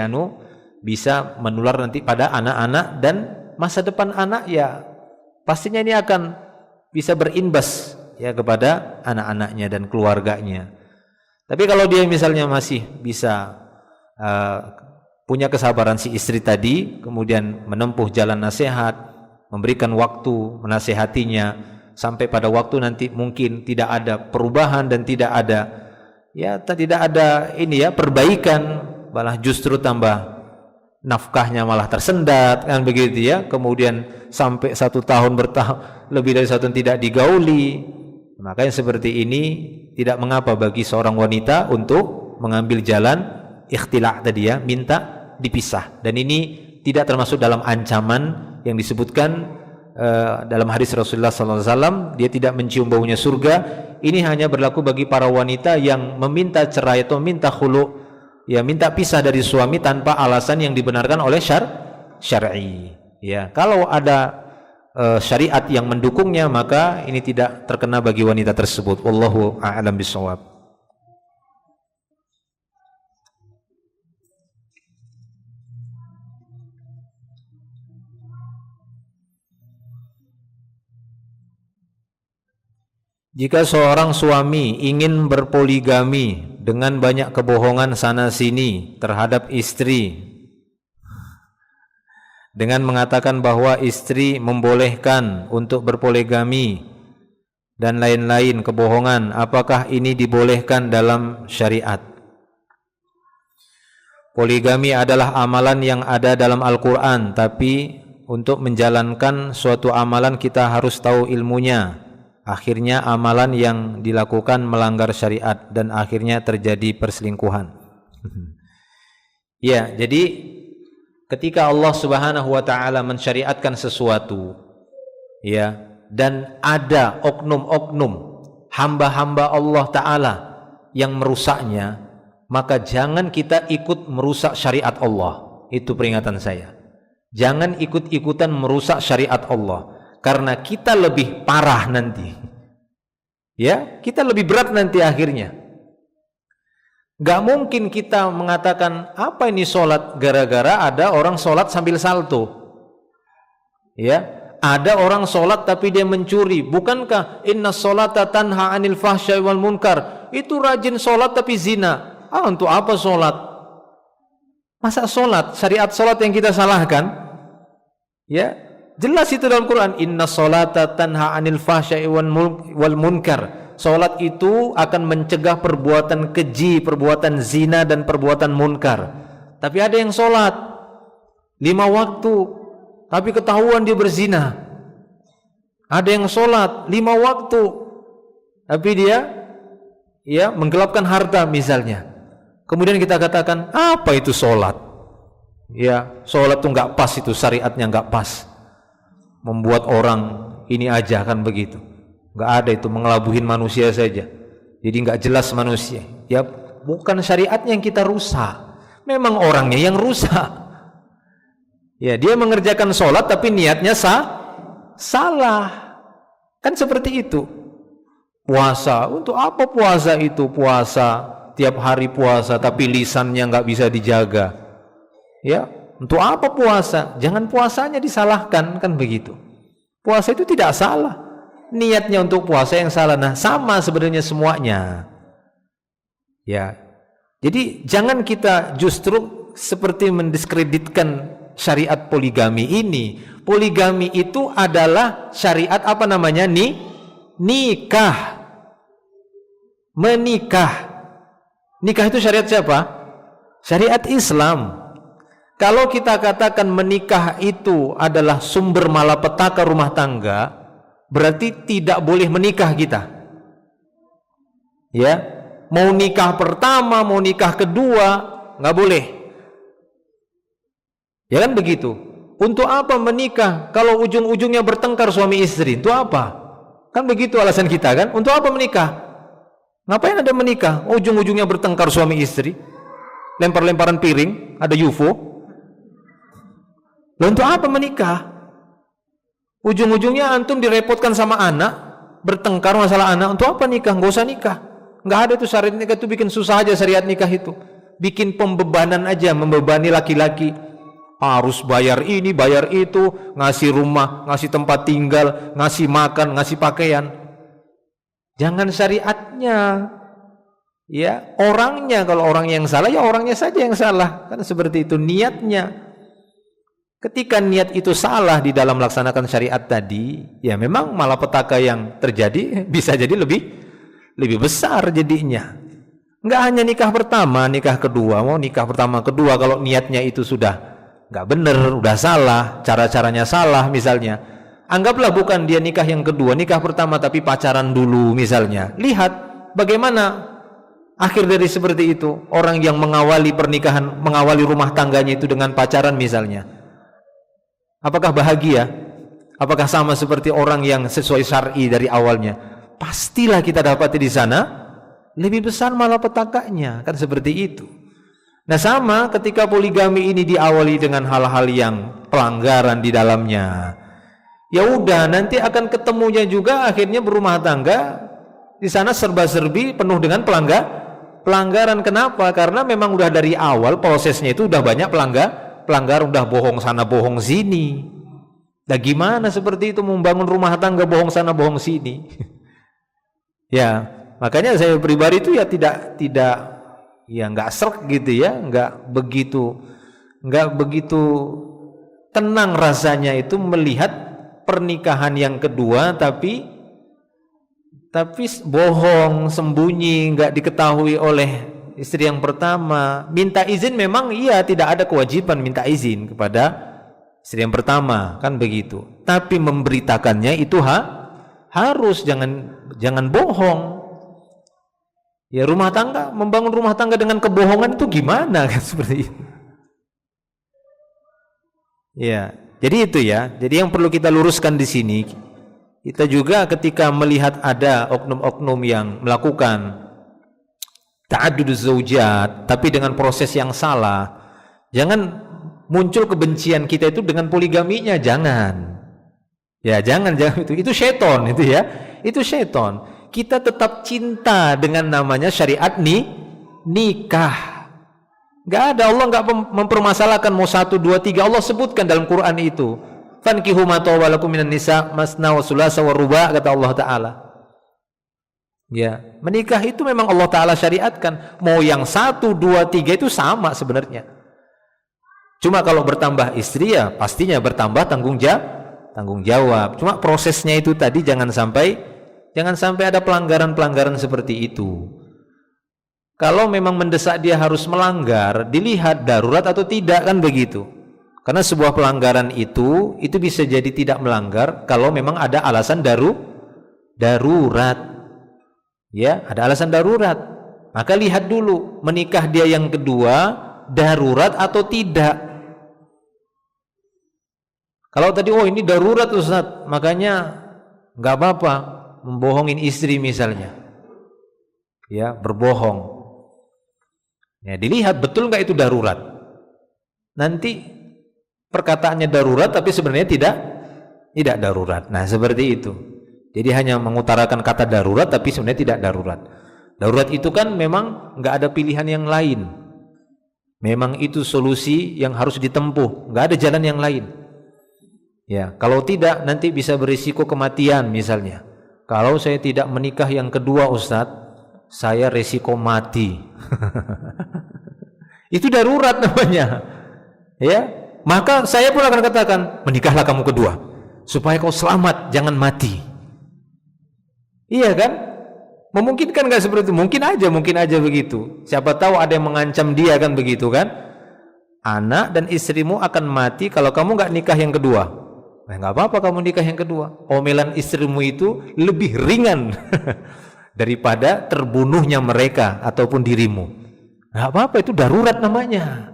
bisa menular nanti pada anak-anak, dan masa depan anak ya pastinya ini akan bisa berimbas ya kepada anak-anaknya dan keluarganya. Tapi kalau dia misalnya masih bisa punya kesabaran si istri tadi, kemudian menempuh jalan nasihat, memberikan waktu menasehatinya sampai pada waktu nanti mungkin tidak ada perubahan dan tidak ada perbaikan, malah justru tambah nafkahnya malah tersendat kan begitu ya. Kemudian sampai 1 tahun lebih dari 1 tahun tidak digauli, makanya seperti ini tidak mengapa bagi seorang wanita untuk mengambil jalan ikhtilaf tadi ya, minta dipisah. Dan ini tidak termasuk dalam ancaman yang disebutkan dalam hadis Rasulullah SAW. Dia tidak mencium baunya surga. Ini hanya berlaku bagi para wanita yang meminta cerai atau minta khulu, ya minta pisah dari suami tanpa alasan yang dibenarkan oleh syar'i. Ya, kalau ada syariat yang mendukungnya, maka ini tidak terkena bagi wanita tersebut. Wallahu a'lam bishawab. Jika seorang suami ingin berpoligami dengan banyak kebohongan sana sini terhadap istri, dengan mengatakan bahwa istri membolehkan untuk berpoligami dan lain-lain kebohongan, apakah ini dibolehkan dalam syariat? Poligami adalah amalan yang ada dalam Al-Quran, tapi untuk menjalankan suatu amalan kita harus tahu ilmunya. Akhirnya amalan yang dilakukan melanggar syariat dan akhirnya terjadi perselingkuhan. Ya, jadi ketika Allah Subhanahu wa taala mensyariatkan sesuatu, ya, dan ada oknum-oknum hamba-hamba Allah taala yang merusaknya, maka jangan kita ikut merusak syariat Allah. Itu peringatan saya. Jangan ikut-ikutan merusak syariat Allah, karena kita lebih parah nanti. Ya, kita lebih berat nanti akhirnya. Gak mungkin kita mengatakan apa ini sholat gara-gara ada orang sholat sambil salto. Ya, ada orang sholat tapi dia mencuri. Bukankah inna sholata tanha anil fahsya wal munkar? Itu rajin sholat tapi zina. Untuk apa sholat? Masa sholat? Syariat sholat yang kita salahkan? Ya, jelas itu dalam Quran, inna sholata tanha anil fahsya'i wal munkar. Salat itu akan mencegah perbuatan keji, perbuatan zina dan perbuatan munkar. Tapi ada yang salat 5 waktu tapi ketahuan dia berzina. Ada yang salat 5 waktu tapi dia menggelapkan harta misalnya. Kemudian kita katakan, apa itu salat? Ya, salat itu enggak pas, itu syariatnya enggak pas. Membuat orang ini aja kan begitu. Enggak ada, itu ngelabuhin manusia saja. Jadi enggak jelas manusia. Ya, bukan syariatnya yang kita rusak. Memang orangnya yang rusak. Ya, dia mengerjakan sholat tapi niatnya salah. Kan seperti itu. Puasa, untuk apa puasa itu? Puasa, tiap hari puasa tapi lisannya enggak bisa dijaga. Ya, untuk apa puasa? Jangan puasanya disalahkan, kan begitu. Puasa itu tidak salah. Niatnya untuk puasa yang salah. Nah, sama sebenarnya semuanya. Ya. Jadi jangan kita justru seperti mendiskreditkan syariat poligami ini. Poligami itu adalah syariat apa namanya? Nikah. Menikah. Nikah itu syariat siapa? Syariat Islam. Kalau kita katakan menikah itu adalah sumber malapetaka rumah tangga, berarti tidak boleh menikah kita. Ya, mau nikah pertama, mau nikah kedua, nggak boleh. Ya kan begitu. Untuk apa menikah kalau ujung-ujungnya bertengkar suami istri? Itu apa? Kan begitu alasan kita kan? Untuk apa menikah? Ngapain ada menikah? Ujung-ujungnya bertengkar suami istri, lempar-lemparan piring, ada UFO. Loh, untuk apa menikah? Ujung-ujungnya antum direpotkan sama anak, bertengkar masalah anak. Untuk apa nikah? Nggak usah nikah. Nggak ada itu syariat nikah, itu bikin susah aja syariat nikah itu. Bikin pembebanan aja, membebani laki-laki. Harus bayar ini, bayar itu, ngasih rumah, ngasih tempat tinggal, ngasih makan, ngasih pakaian. Jangan syariatnya, ya orangnya. Kalau orang yang salah, ya orangnya saja yang salah. Kan seperti itu niatnya. Ketika niat itu salah di dalam melaksanakan syariat tadi, ya memang malapetaka yang terjadi bisa jadi lebih besar jadinya. Enggak hanya nikah pertama, nikah kedua. Mau nikah pertama, kedua, kalau niatnya itu sudah enggak benar, udah salah, cara-caranya salah misalnya. Anggaplah bukan dia nikah yang kedua, nikah pertama tapi pacaran dulu misalnya. Lihat bagaimana akhir dari seperti itu. Orang yang mengawali pernikahan, mengawali rumah tangganya itu dengan pacaran misalnya. Apakah bahagia? Apakah sama seperti orang yang sesuai syar'i dari awalnya? Pastilah kita dapati di sana lebih besar malapetakanya, kan seperti itu. Nah, sama ketika poligami ini diawali dengan hal-hal yang pelanggaran di dalamnya. Ya udah, nanti akan ketemunya juga akhirnya berumah tangga di sana serba-serbi penuh dengan pelanggaran. Kenapa? Karena memang udah dari awal prosesnya itu udah banyak pelanggar, udah bohong sana bohong sini. Nah, gimana seperti itu membangun rumah tangga bohong sana bohong sini? Ya, makanya saya pribadi itu ya tidak ya nggak serk gitu ya, nggak begitu tenang rasanya itu melihat pernikahan yang kedua tapi bohong, sembunyi, nggak diketahui oleh istri yang pertama. Minta izin memang iya, tidak ada kewajiban minta izin kepada istri yang pertama, kan begitu. Tapi memberitakannya itu harus, jangan bohong. Ya, membangun rumah tangga dengan kebohongan itu gimana, kan seperti itu. Ya, jadi itu ya. Jadi yang perlu kita luruskan di sini, kita juga ketika melihat ada oknum-oknum yang melakukan ta'adduduz zaujat tapi dengan proses yang salah, jangan muncul kebencian kita itu dengan poligaminya, jangan. Ya, jangan itu syaitan itu ya. Itu syaitan. Kita tetap cinta dengan namanya syariat nikah. Enggak ada, Allah enggak mempermasalahkan mau 1 2 3. Allah sebutkan dalam Quran itu. Fankihu ma tawaba lakum minan nisa masna wa sulasa wa ruba, kata Allah Ta'ala. Ya, menikah itu memang Allah Ta'ala syariatkan. Mau yang 1 2 3 itu sama sebenarnya. Cuma kalau bertambah istri ya pastinya bertambah tanggung jawab. Cuma prosesnya itu tadi jangan sampai ada pelanggaran seperti itu. Kalau memang mendesak dia harus melanggar, dilihat darurat atau tidak, kan begitu. Karena sebuah pelanggaran itu bisa jadi tidak melanggar kalau memang ada alasan darurat. Ya, ada alasan darurat. Maka lihat dulu menikah dia yang kedua darurat atau tidak. Kalau tadi ini darurat Ustaz, makanya nggak apa-apa membohongin istri misalnya. Ya, berbohong. Ya, dilihat betul nggak itu darurat. Nanti perkataannya darurat tapi sebenarnya tidak darurat. Nah, seperti itu. Jadi hanya mengutarakan kata darurat tapi sebenarnya tidak darurat. Darurat itu kan memang nggak ada pilihan yang lain. Memang itu solusi yang harus ditempuh, nggak ada jalan yang lain. Ya, kalau tidak nanti bisa berisiko kematian misalnya. Kalau saya tidak menikah yang kedua Ustadz, saya resiko mati. Itu darurat namanya. Ya, maka saya pun akan katakan, menikahlah kamu kedua supaya kau selamat, jangan mati. Iya kan? Memungkinkan nggak seperti itu? Mungkin aja begitu. Siapa tahu ada yang mengancam dia, kan begitu kan? Anak dan istrimu akan mati kalau kamu nggak nikah yang kedua. Nah, nggak apa-apa kamu nikah yang kedua. Omelan istrimu itu lebih ringan daripada terbunuhnya mereka ataupun dirimu. Nggak apa-apa, itu darurat namanya.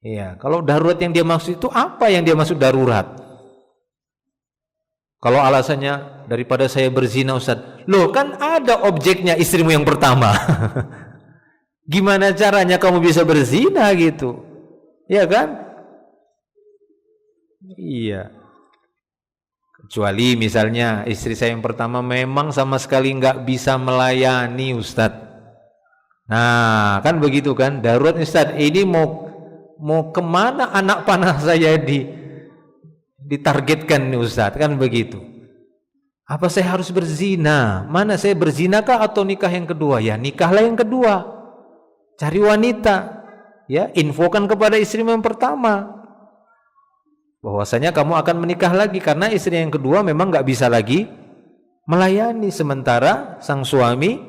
Iya, kalau darurat yang dia maksud itu apa yang dia maksud darurat? Kalau alasannya daripada saya berzina Ustaz, loh kan ada objeknya istrimu yang pertama. Gimana caranya kamu bisa berzina gitu? Ya kan? Iya. Kecuali misalnya istri saya yang pertama memang sama sekali nggak bisa melayani Ustadz. Nah, kan begitu kan? Darurat Ustadz, ini mau kemana anak panah saya ditargetkan nih Ustadz, kan begitu. Apa saya harus berzina? Mana saya berzina kah atau nikah yang kedua? Ya nikahlah yang kedua. Cari wanita, ya infokan kepada istri yang pertama bahwasanya kamu akan menikah lagi karena istri yang kedua memang nggak bisa lagi melayani, sementara sang suami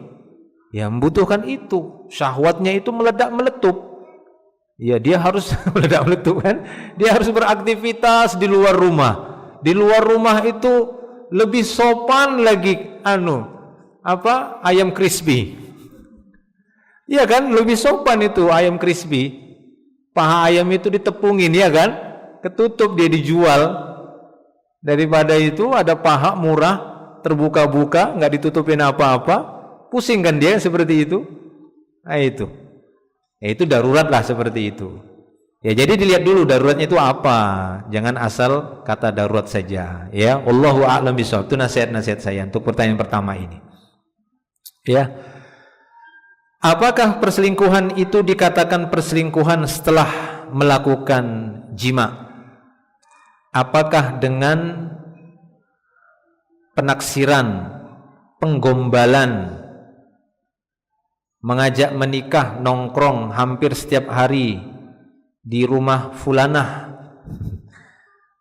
ya membutuhkan itu, syahwatnya itu meledak meletup. Ya dia harus meledak meletup kan? Dia harus beraktivitas di luar rumah. Di luar rumah itu lebih sopan lagi ayam crispy. Iya kan? Lebih sopan itu ayam crispy. Paha ayam itu ditepungin, ya kan? Ketutup dia dijual. Daripada itu ada paha murah terbuka-buka, nggak ditutupin apa-apa, pusing kan dia seperti itu. Nah itu. Ya itu darurat lah seperti itu. Ya jadi dilihat dulu daruratnya itu apa. Jangan asal kata darurat saja. Ya, Allahu a'lam bishawab. Itu nasihat-nasihat saya untuk pertanyaan pertama ini. Ya. Apakah perselingkuhan itu dikatakan perselingkuhan setelah melakukan jima? Apakah dengan penaksiran, penggombalan, mengajak menikah, nongkrong hampir setiap hari di rumah fulanah,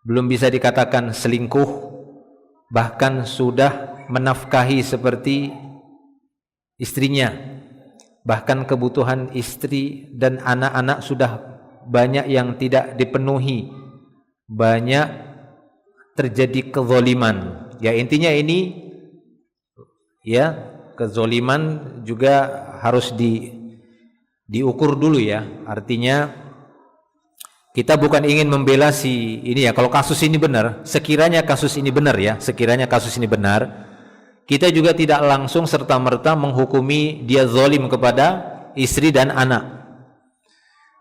belum bisa dikatakan selingkuh, bahkan sudah menafkahi seperti istrinya, bahkan kebutuhan istri dan anak-anak sudah banyak yang tidak dipenuhi, banyak terjadi kezoliman. Ya intinya ini ya, kezoliman juga harus diukur dulu ya. Artinya kita bukan ingin membela si ini ya. Kalau kasus ini benar, sekiranya kasus ini benar ya, sekiranya kasus ini benar, kita juga tidak langsung serta-merta menghukumi dia zalim kepada istri dan anak.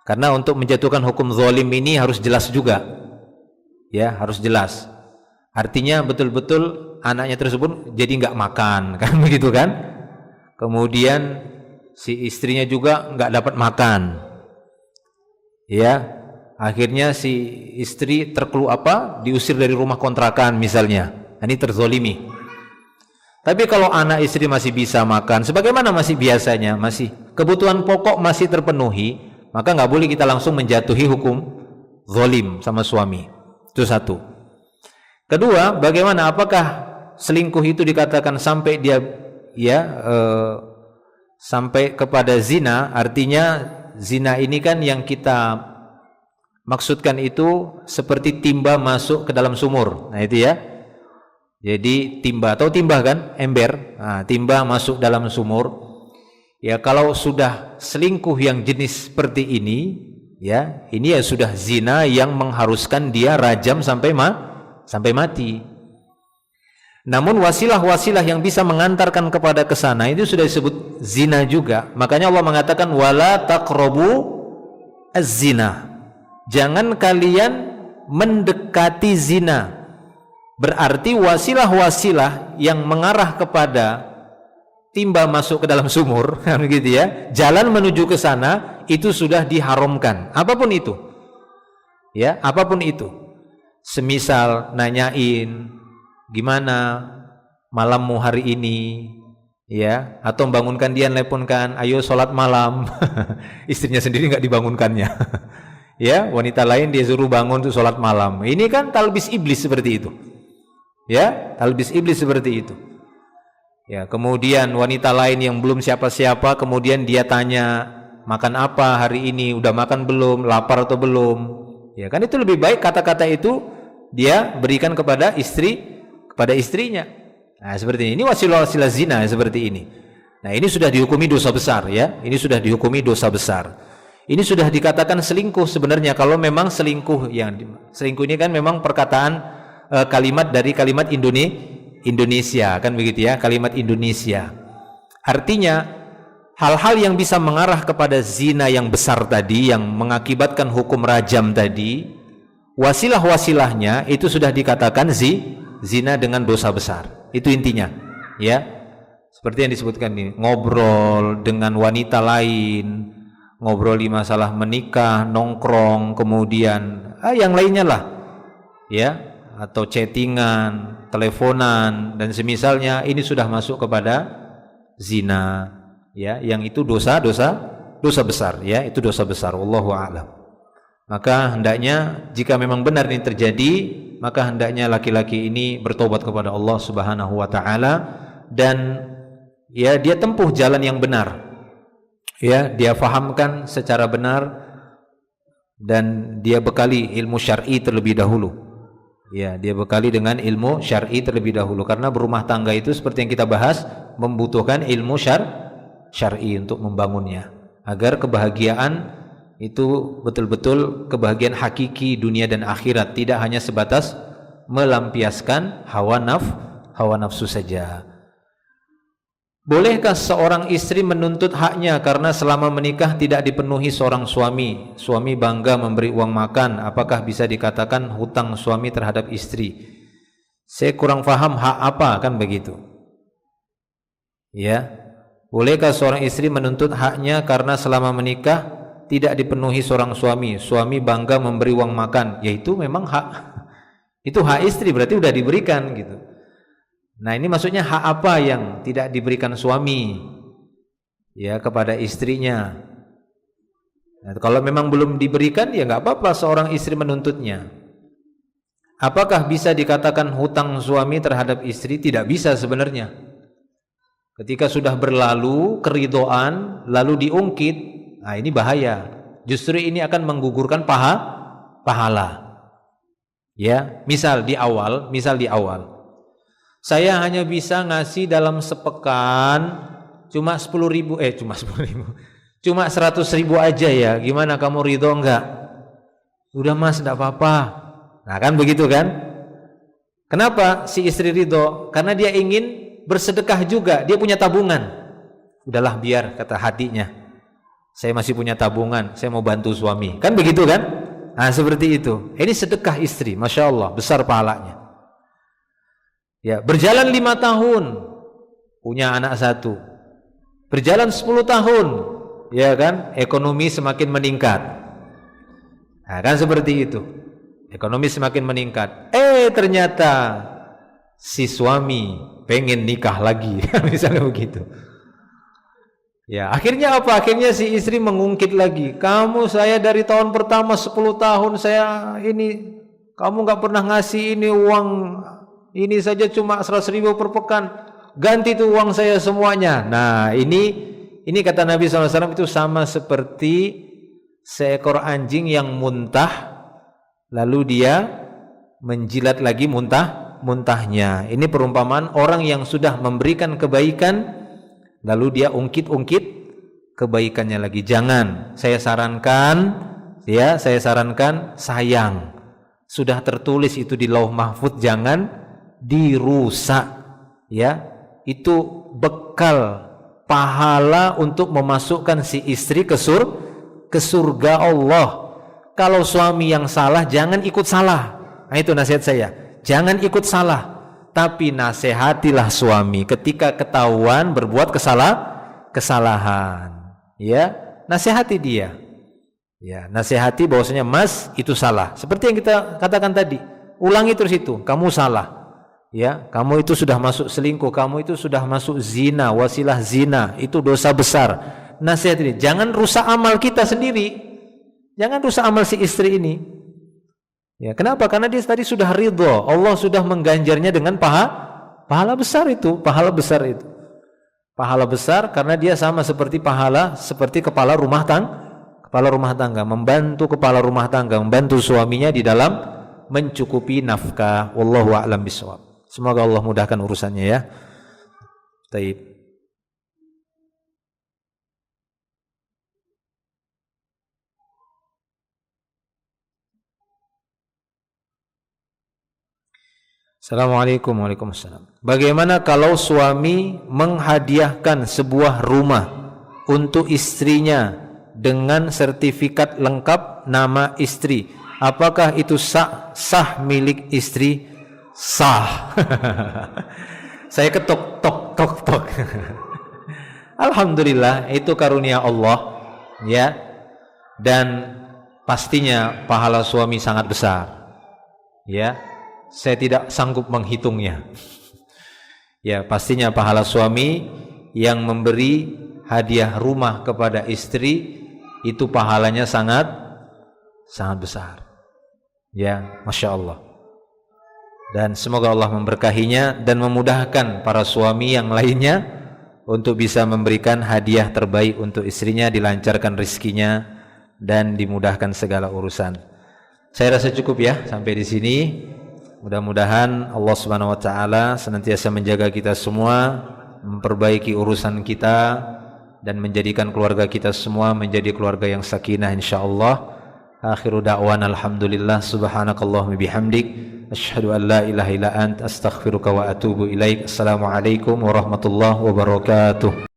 Karena untuk menjatuhkan hukum zalim ini harus jelas juga. Ya, harus jelas. Artinya betul-betul anaknya tersebut jadi nggak makan, kan begitu kan? Kemudian si istrinya juga nggak dapat makan. Ya, akhirnya si istri diusir dari rumah kontrakan misalnya. Ini terzolimi. Tapi kalau anak istri masih bisa makan, sebagaimana masih biasanya, masih kebutuhan pokok masih terpenuhi, maka nggak boleh kita langsung menjatuhi hukum zalim sama suami. Itu satu. Kedua, bagaimana? Apakah selingkuh itu dikatakan sampai dia sampai kepada zina? Artinya zina ini kan yang kita maksudkan itu seperti timba masuk ke dalam sumur. Nah itu ya. Jadi timba, atau timba kan, ember. Nah, timba masuk dalam sumur. Ya kalau sudah selingkuh yang jenis seperti ini, ya ini ya sudah zina yang mengharuskan dia rajam sampai mati. Namun wasilah-wasilah yang bisa mengantarkan kepada kesana itu sudah disebut zina juga. Makanya Allah mengatakan wala taqrabu az-zina. Jangan kalian mendekati zina. Berarti wasilah-wasilah yang mengarah kepada timba masuk ke dalam sumur, kan gitu ya. Jalan menuju ke sana itu sudah diharamkan. Apapun itu. Ya, apapun itu. Semisal nanyain gimana malammu hari ini, ya, atau bangunkan dia, teleponkan, ayo sholat malam. Istrinya sendiri nggak dibangunkannya. Ya, wanita lain dia suruh bangun untuk sholat malam. Ini kan talbis iblis seperti itu. Ya, talbis iblis seperti itu. Ya, kemudian wanita lain yang belum siapa-siapa, kemudian dia tanya, makan apa hari ini? Udah makan belum? Lapar atau belum? Ya kan itu lebih baik kata-kata itu dia berikan kepada istrinya. Nah, seperti ini wasilah-wasilah zina seperti ini. Nah, ini sudah dihukumi dosa besar ya. Ini sudah dihukumi dosa besar. Ini sudah dikatakan selingkuh sebenarnya kalau memang selingkuh ini kan memang perkataan kalimat dari kalimat Indonesia kan begitu ya, kalimat Indonesia. Artinya hal-hal yang bisa mengarah kepada zina yang besar tadi, yang mengakibatkan hukum rajam tadi, wasilah-wasilahnya itu sudah dikatakan zina dengan dosa besar. Itu intinya, ya. Seperti yang disebutkan ini, ngobrol dengan wanita lain, ngobroli masalah menikah, nongkrong, kemudian yang lainnya lah, ya, atau chattingan, teleponan dan semisalnya, ini sudah masuk kepada zina, ya, yang itu dosa besar, ya, itu dosa besar. Wallahu a'lam. Maka hendaknya jika memang benar ini terjadi, maka hendaknya laki-laki ini bertobat kepada Allah Subhanahu wa taala dan ya dia tempuh jalan yang benar. Ya, dia fahamkan secara benar dan dia bekali ilmu syar'i terlebih dahulu. Ya, dia bekali dengan ilmu syar'i terlebih dahulu karena berumah tangga itu seperti yang kita bahas membutuhkan ilmu syar'i untuk membangunnya agar kebahagiaan itu betul-betul kebahagiaan hakiki dunia dan akhirat, tidak hanya sebatas melampiaskan hawa nafsu saja. Bolehkah seorang istri menuntut haknya karena selama menikah tidak dipenuhi seorang suami? Suami bangga memberi uang makan, apakah bisa dikatakan hutang suami terhadap istri? Saya kurang paham hak apa, kan begitu. Ya. Bolehkah seorang istri menuntut haknya karena selama menikah tidak dipenuhi seorang suami? Suami bangga memberi uang makan, yaitu memang hak. Itu hak istri, berarti sudah diberikan gitu. Nah, ini maksudnya hak apa yang tidak diberikan suami ya kepada istrinya. Nah, kalau memang belum diberikan ya nggak apa-apa seorang istri menuntutnya. Apakah bisa dikatakan hutang suami terhadap istri? Tidak bisa sebenarnya. Ketika sudah berlalu keridhaan lalu diungkit, nah ini bahaya. Justru ini akan menggugurkan pahala. Ya, misal di awal saya hanya bisa ngasih dalam sepekan cuma 10.000, cuma 100.000 aja ya. Gimana, kamu ridho enggak? Udah mas, enggak apa-apa. Nah kan begitu kan? Kenapa si istri ridho? Karena dia ingin bersedekah juga, dia punya tabungan. Udahlah biar, kata hatinya, saya masih punya tabungan, saya mau bantu suami. Kan begitu kan? Nah seperti itu. Ini sedekah istri, Masya Allah, besar pahalanya. Ya, berjalan 5 tahun punya anak 1, berjalan 10 tahun ya kan, ekonomi semakin meningkat. Nah kan seperti itu, ekonomi semakin meningkat, ternyata si suami pengen nikah lagi misalnya begitu. Ya, akhirnya apa? Akhirnya si istri mengungkit lagi, kamu saya dari tahun pertama 10 tahun saya ini, kamu gak pernah ngasih ini uang, ini saja cuma 100.000 per pekan, ganti tuh uang saya semuanya. Nah ini kata Nabi SAW itu sama seperti seekor anjing yang muntah lalu dia menjilat lagi muntahnya. Ini perumpamaan orang yang sudah memberikan kebaikan lalu dia ungkit-ungkit kebaikannya lagi. Jangan, saya sarankan sayang, sudah tertulis itu di Lauh Mahfuz, jangan dirusak, ya. Itu bekal pahala untuk memasukkan si istri ke surga Allah. Kalau suami yang salah jangan ikut salah. Nah itu nasihat saya, jangan ikut salah, tapi nasihatilah suami ketika ketahuan berbuat kesalahan, ya, nasihati dia, ya, nasihati bahwasanya mas itu salah, seperti yang kita katakan tadi, ulangi terus itu, kamu salah. Ya, kamu itu sudah masuk selingkuh, kamu itu sudah masuk zina, wasilah zina, itu dosa besar. Nasihat ini, jangan rusak amal kita sendiri, jangan rusak amal si istri ini. Ya, kenapa? Karena dia tadi sudah ridho, Allah sudah mengganjarnya dengan pahala besar itu, pahala besar karena dia sama seperti kepala rumah tangga, membantu kepala rumah tangga, membantu suaminya di dalam mencukupi nafkah. Wallahu a'lam bishawab. Semoga Allah mudahkan urusannya ya. Taib. Assalamualaikum. Waalaikumsalam. Bagaimana kalau suami menghadiahkan sebuah rumah untuk istrinya dengan sertifikat lengkap nama istri, apakah itu sah milik istri? Sah. Saya ketok tok tok tok. Alhamdulillah, itu karunia Allah, ya. Dan pastinya pahala suami sangat besar, ya. Saya tidak sanggup menghitungnya. Ya, pastinya pahala suami yang memberi hadiah rumah kepada istri itu pahalanya sangat besar. Ya, Masya Allah. Dan semoga Allah memberkahinya dan memudahkan para suami yang lainnya untuk bisa memberikan hadiah terbaik untuk istrinya, dilancarkan rezekinya dan dimudahkan segala urusan. Saya rasa cukup ya sampai di sini. Mudah-mudahan Allah Subhanahu wa taala senantiasa menjaga kita semua, memperbaiki urusan kita dan menjadikan keluarga kita semua menjadi keluarga yang sakinah insyaallah. Akhiru da'wana alhamdulillah, subhanakallahumma bihamdik, asyhadu an la ilaha illa anta, astaghfiruka wa atubu ilaik. Assalamualaikum warahmatullahi wabarakatuh.